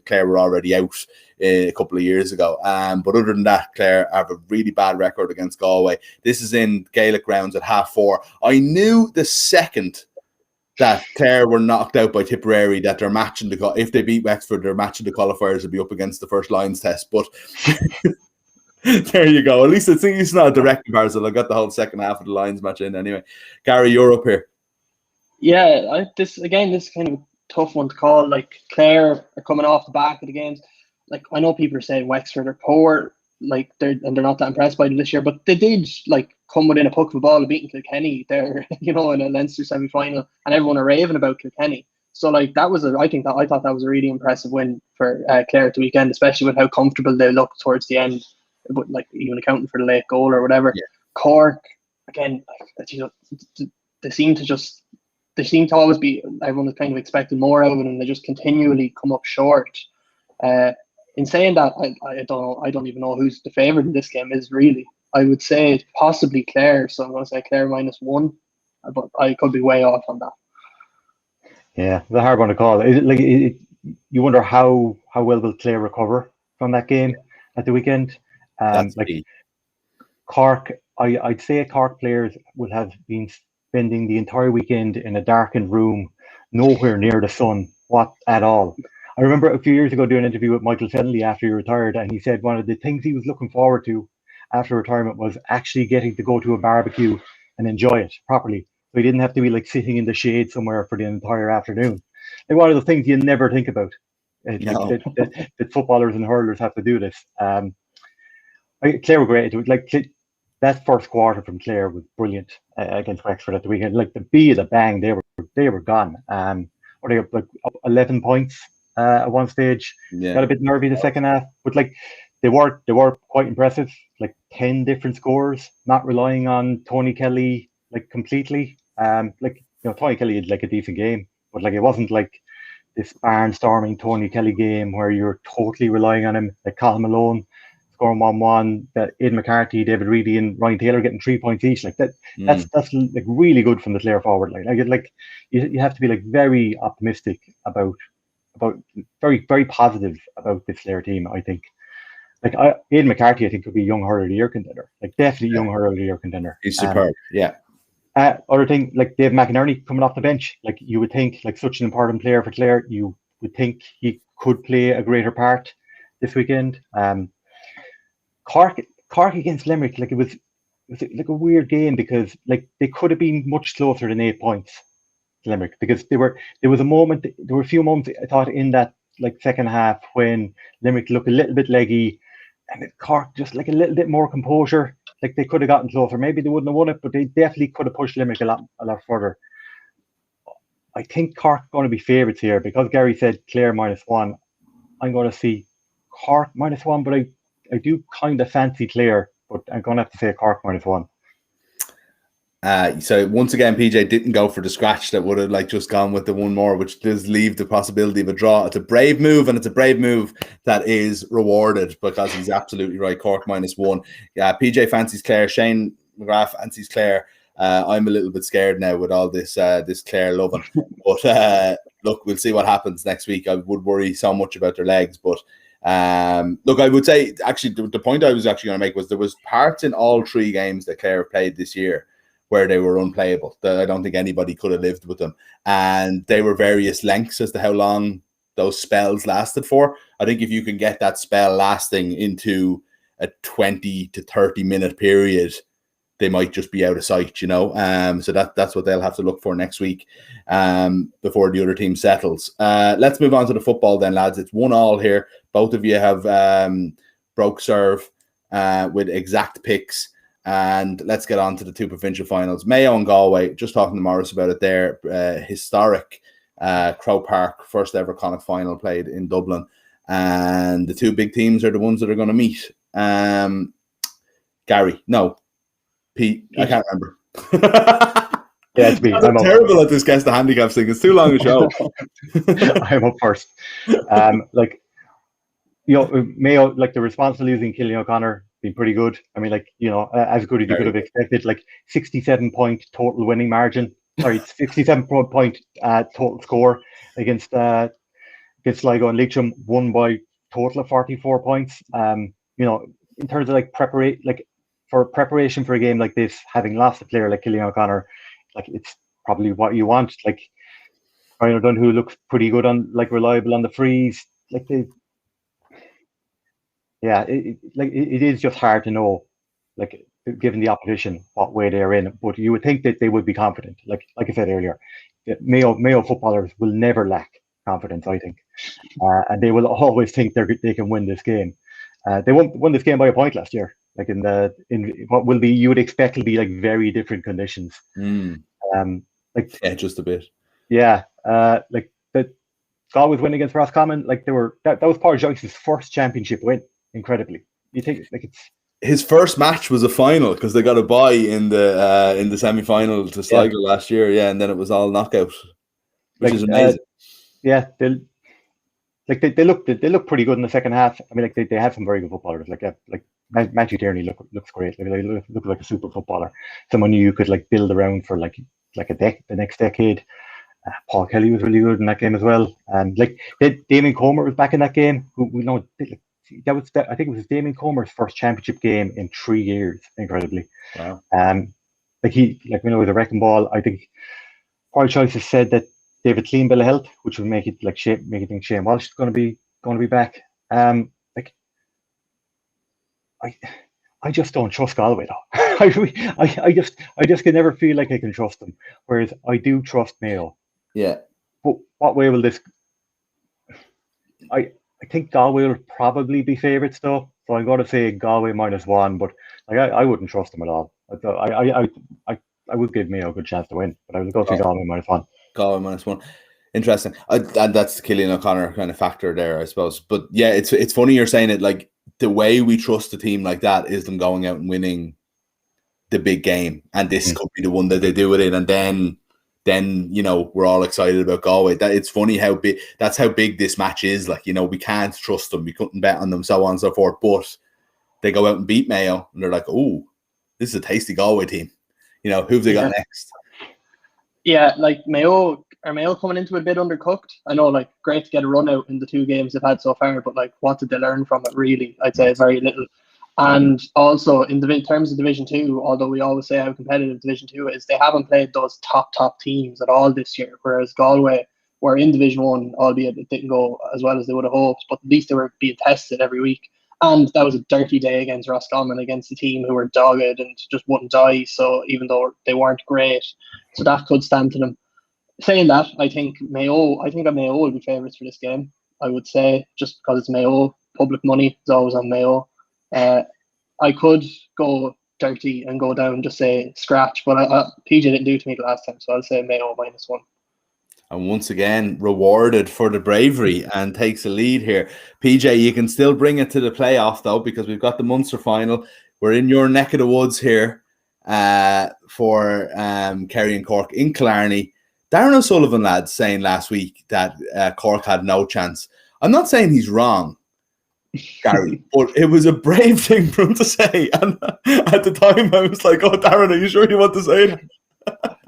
Clare were already out a couple of years ago. But other than that, Clare have a really bad record against Galway. This is in Gaelic rounds at 4:30. I knew the second that Clare were knocked out by Tipperary that they're matching if they beat Wexford, they're matching the qualifiers to be up against the first Lions test. But there you go. At least it's not a direct comparison. I got the whole second half of the Lions match in anyway. Gary, you're up here. Yeah, this is kind of a tough one to call. Like, Clare are coming off the back of the games. Like, I know people are saying Wexford are poor, they're not that impressed by them this year, but they did come within a puck of a ball of beating Kilkenny there, in a Leinster semi-final, and everyone are raving about Kilkenny. So I thought that was a really impressive win for Clare at the weekend, especially with how comfortable they looked towards the end, but even accounting for the late goal or whatever. Yeah. Cork again, they seem to always be, everyone is kind of expecting more out of them, and they just continually come up short. In saying that, I don't even know who's the favourite in this game is really. I would say it's possibly Clare, so I'm going to say Clare -1, but I could be way off on that. Yeah, the hard one to call. You wonder how well will Clare recover from that game at the weekend. Cork, I'd say Cork players would have been spending the entire weekend in a darkened room, nowhere near the sun, at all. I remember a few years ago doing an interview with Michael Fennelly after he retired, and he said one of the things he was looking forward to after retirement was actually getting to go to a barbecue and enjoy it properly. So he didn't have to be sitting in the shade somewhere for the entire afternoon. One of the things you never think about. That footballers and hurlers have to do this. Clare were great. That first quarter from Clare was brilliant against Wexford at the weekend. The bang, they were gone. Or they got 11 points at one stage. Yeah. Got a bit nervy the second half, but they were quite impressive. 10 different scores, not relying on Tony Kelly completely. Tony Kelly had a decent game, but it wasn't this barnstorming Tony Kelly game where you're totally relying on him. Colin Malone scoring 1-1, Aidan McCarthy, David Reedy, and Ryan Taylor getting 3 points each. That's really good from the Clare forward. You have to be very optimistic about very, very positive about this Clare team. I think Aidan McCarthy, I think, could be young hurler of the year contender. Definitely young hurler of the year contender. He's superb. Yeah. Other thing, Dave McInerney coming off the bench, you would think, such an important player for Clare, you would think he could play a greater part this weekend. Cork Cork against Limerick, like it was like a weird game because like they could have been much closer than 8 points, Limerick, because there were a few moments I thought in that like second half when Limerick looked a little bit leggy, and Cork just like a little bit more composure. Like they could have gotten closer. Maybe they wouldn't have won it, but they definitely could have pushed Limerick a lot further. I think Cork are going to be favourites here because Gary said Clare -1. I'm going to see Cork -1, but I do kind of fancy Clare, but I'm going to have to say Cork -1. So once again, PJ didn't go for the scratch that would have like just gone with the one more, which does leave the possibility of a draw. It's a brave move, and it's a brave move that is rewarded because he's absolutely right. Cork -1. PJ fancies Clare. Shane McGrath fancies Clare. I'm a little bit scared now with all this Clare loving, but look, we'll see what happens next week. I would worry so much about their legs, but look, I would say actually the point I was actually going to make was there was parts in all 3 games that Clare played this year where they were unplayable. I don't think anybody could have lived with them, and they were various lengths as to how long those spells lasted for. I think if you can get that spell lasting into a 20 to 30 minute period, they might just be out of sight, you know. So that's what they'll have to look for next week before the other team settles. Let's move on to the football then, lads. It's 1-1 here. Both of you have broke serve with exact picks. And let's get on to the 2 provincial finals. Mayo and Galway, just talking to Maurice about it there. Historic Crow Park, first ever Connacht final played in Dublin. And the 2 big teams are the ones that are going to meet. Gary, no. Pete, I can't remember. Yeah, it's me. I'm terrible at this guess the handicaps thing. It's too long a show. I'm up first. Like, you know, Mayo, like the response to losing Killian O'Connor been pretty good. I mean, like, you know, as good as you could have expected. Like 67-point total winning margin. Sorry, 67-point total score against Sligo and Leitrim, won by total of 44 points. You know, in terms of like preparation for a game like this, having lost a player like Killian O'Connor, like it's probably what you want. Like Ryan O'Donoghue, who looks pretty good on, like, reliable on the frees. Like it is just hard to know, like, given the opposition, what way they're in. But you would think that they would be confident. Like I said earlier, Mayo footballers will never lack confidence, I think, and they will always think they can win this game. They won this game by a point last year, like in what will be, you would expect to be like very different conditions. Like, yeah, just a bit. Yeah, like the Galway's win against Roscommon, like that was Paul Joyce's first championship win. Incredibly, you think like it's his first match was a final because they got a bye in the semi-final to Sligo last year, and then it was all knockout, which is amazing. Yeah, they look pretty good in the second half. I mean, like they have some very good footballers. Like Matthew Tierney looks great. Like, they look like a super footballer, someone you could like build around for like the next decade. Paul Kelly was really good in that game as well, and like Damien Comer was back in that game. Who we know. I think it was Damien Comer's first championship game in 3 years. Incredibly, wow. Like we know with a wrecking ball. I think Paul Choice has said that they have a clean bill of health, which would make it think Shane Walsh is going to be back. Like I just don't trust Galway though. I just can never feel like I can trust them. Whereas I do trust Mayo. Yeah. But what way will this? I think Galway will probably be favourites though, so I'm going to say Galway -1. But like I wouldn't trust them at all. I would give Mayo a good chance to win, but I would go to Galway -1. Galway -1. Interesting. And that's the Killian O'Connor kind of factor there, I suppose. But yeah, it's funny you're saying it. Like the way we trust a team like that is them going out and winning the big game, and this could be the one that they do it in, and then you know we're all excited about Galway. That it's funny how big this match is. Like, you know, we can't trust them, we couldn't bet on them, so on and so forth. But they go out and beat Mayo, and they're like, "Oh, this is a tasty Galway team." You know, who've they got next? Yeah, like Mayo coming into it a bit undercooked. I know, like, great to get a run out in the 2 games they've had so far, but like, what did they learn from it? Really, I'd say very little. And also in terms of Division 2, although we always say how competitive Division 2 is, they haven't played those top teams at all this year. Whereas Galway were in Division 1, albeit it didn't go as well as they would have hoped, but at least they were being tested every week. And that was a dirty day against Roscommon, against a team who were dogged and just wouldn't die. So even though they weren't great, so that could stand to them. Saying that, I think Mayo will be favourites for this game. I would say, just because it's Mayo, public money is always on Mayo. I could go dirty and go down, just say scratch, but PJ didn't do it to me the last time, so I'll say Mayo -1. And once again, rewarded for the bravery and takes a lead here. PJ, you can still bring it to the playoff, though, because we've got the Munster final. We're in your neck of the woods here for Kerry and Cork in Killarney. Darren O'Sullivan, lads, saying last week that Cork had no chance. I'm not saying he's wrong, Gary, but it was a brave thing for him to say. And at the time, I was like, oh, Darren, are you sure you want to say it?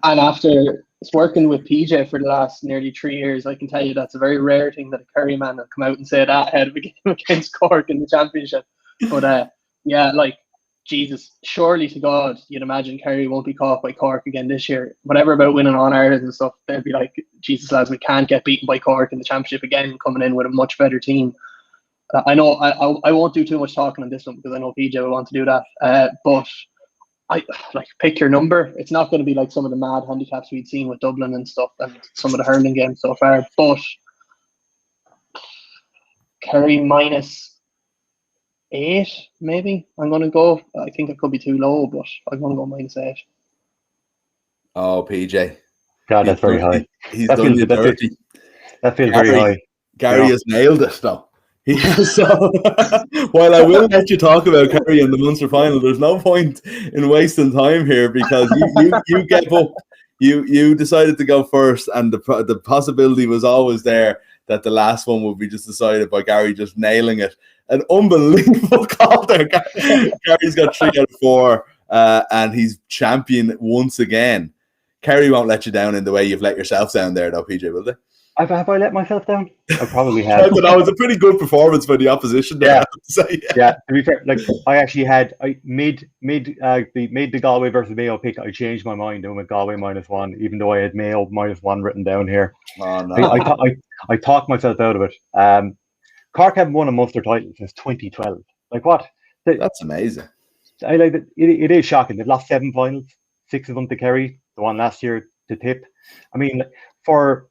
And after working with PJ for the last nearly 3 years, I can tell you that's a very rare thing that a Kerry man will come out and say that ahead of a game against Cork in the championship. But yeah, like, Jesus, surely to God, you'd imagine Kerry won't be caught by Cork again this year. Whatever about winning on Ireland and stuff, they'd be like, Jesus, lads, we can't get beaten by Cork in the championship again, coming in with a much better team. I know I won't do too much talking on this one because I know PJ will want to do that. But I like, pick your number. It's not going to be like some of the mad handicaps we'd seen with Dublin and stuff and some of the hurling games so far. But Kerry -8, maybe. I'm going to go. I think it could be too low, but I'm going to go -8. Oh, PJ. God, that's very high. He's done you dirty. That feels very high. Gary has nailed it, though. So, while I will let you talk about Kerry in the Munster final, there's no point in wasting time here because you gave up. You decided to go first, and the possibility was always there that the last one would be just decided by Gary just nailing it. An unbelievable call there. Gary's got 3 out of 4, and he's champion once again. Kerry won't let you down in the way you've let yourself down there, though, PJ, will they? Have I let myself down? I probably have. I don't know. It was a pretty good performance by the opposition there, I have to say. Yeah, to be fair, like I actually had made the Galway versus Mayo pick. I changed my mind and went Galway -1, even though I had Mayo -1 written down here. Oh no! I talked myself out of it. Cork haven't won a Munster title since 2012. Like what? That's amazing. I like that. It is shocking. They've lost 7 finals, 6 of them to Kerry. The one last year to Tip. I mean, for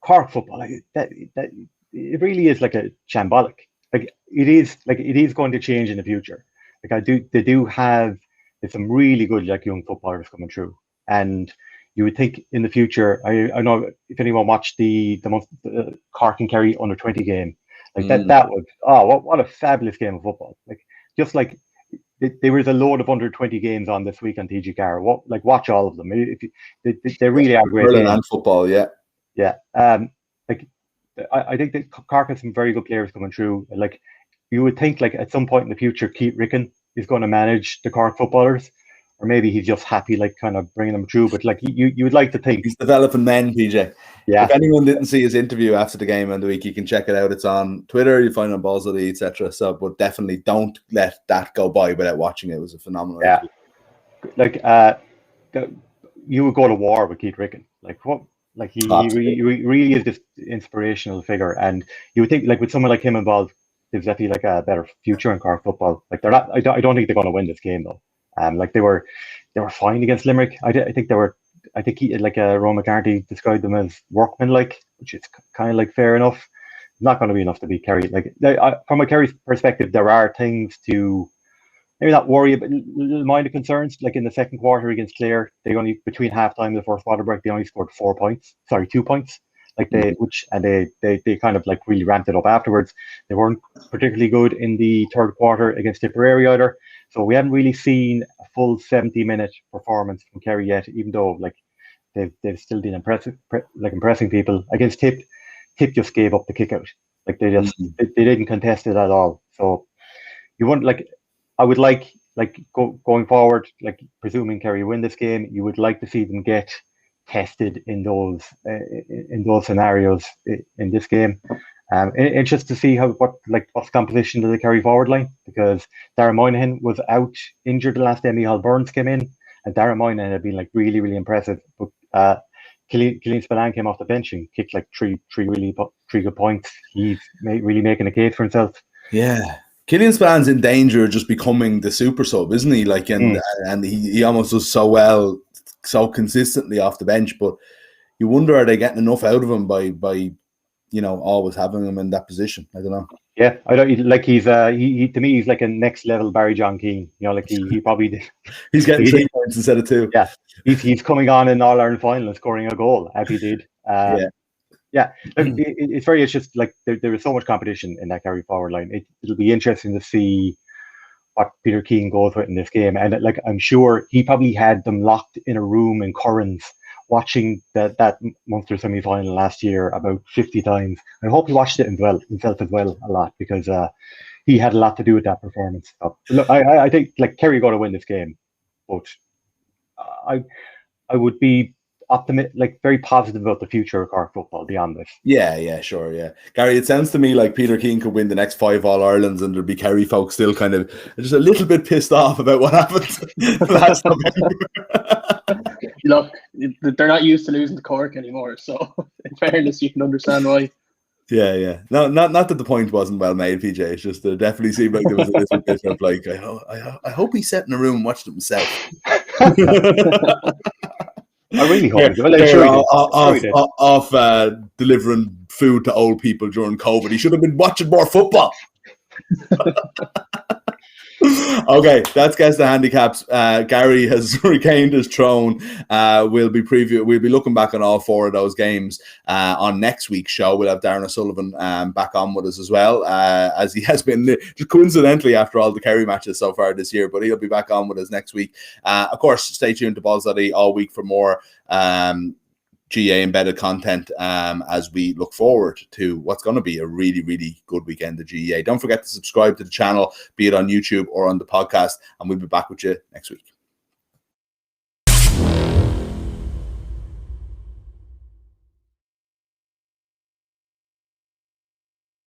Cork football, it really is like a shambolic. Like it is going to change in the future. Like they do have some really good like young footballers coming through, and you would think in the future. I know if anyone watched the Cork and Kerry under-20 game, like that would what a fabulous game of football. Like just like there was a load of under-20 games on this week on TG4. Watch all of them. They really are great. Hurling and football, yeah. Yeah, like I think that Cork has some very good players coming through. Like you would think, like at some point in the future, Keith Ricken is going to manage the Cork footballers, or maybe he's just happy, like kind of bringing them through. But like you would like to think he's developing men, PJ. Yeah. If anyone didn't see his interview after the game and the week, you can check it out. It's on Twitter. You find it on balls.ie, etc. So, but definitely don't let that go by without watching it. It was a phenomenal. Yeah. Like you would go to war with Keith Ricken. Like what? Like he really is this inspirational figure, and you would think like with someone like him involved, there's definitely like a better future in Cork football. Like they're not. I don't think they're going to win this game though. Like they were fine against Limerick. I think they were. I think Ron McCarthy described them as workmanlike, which is kind of like fair enough. Not going to be enough to beat Kerry. Like from a Kerry perspective, there are things to maybe not worry about, mind the concerns. Like in the second quarter against Clare, they only between halftime and the first water break, they only scored 2 points. Like they kind of like really ramped it up afterwards. They weren't particularly good in the third quarter against Tipperary either. So we haven't really seen a full 70-minute performance from Kerry yet, even though like they've still been impressing people. Against Tip just gave up the kick out. Like they didn't contest it at all. So you wouldn't like. I would like going forward, like presuming Kerry win this game, you would like to see them get tested in those scenarios in this game, and just to see what's the composition of the Kerry forward line, because Darragh Moynihan was out injured the last time Micheál Burns came in, and Darragh Moynihan had been like really impressive, but Killian Spillane came off the bench and kicked like three good points. He's really making a case for himself. Yeah. Killian Spall's in danger of just becoming the super sub, isn't he? Like, and he almost does so well, so consistently off the bench. But you wonder, are they getting enough out of him by always having him in that position? I don't know. Yeah, I don't like he's he to me he's like a next level Barry John Keane. Like he probably did. He's getting 3 points instead of 2. Yeah, he's coming on in All-Ireland final and scoring a goal as he did. Yeah. Look, it's just like there is so much competition in that Kerry forward line. It'll be interesting to see what Peter Keane goes with in this game. And like I'm sure he probably had them locked in a room in Currans watching that Munster semi-final last year about 50 times. I hope he watched it himself as well a lot, because he had a lot to do with that performance. So, look, I think like Kerry got to win this game, but I would be optimistic, like very positive about the future of Cork football beyond this. Yeah, sure, yeah. Gary, it sounds to me like Peter Keane could win the next 5 All-Irelands and there'll be Kerry folk still kind of just a little bit pissed off about what happened last November. Look, they're not used to losing to Cork anymore, so in fairness, you can understand why. Yeah. No, not that the point wasn't well made, PJ. It's just it definitely seemed like there was a little bit of like, I hope he sat in a room and watched it himself. I really hope delivering food to old people during COVID. He should have been watching more football. Okay, that's Guess the Handicaps. Gary has regained his throne. We'll be looking back on all 4 of those games on next week's show. We'll have Darren O'Sullivan back on with us as well, as he has been just coincidentally after all the Kerry matches so far this year, but he'll be back on with us next week. Of course, stay tuned to balls.ie all week for more GAA Embedded content as we look forward to what's going to be a really, really good weekend of GAA. Don't forget to subscribe to the channel, be it on YouTube or on the podcast, and we'll be back with you next week.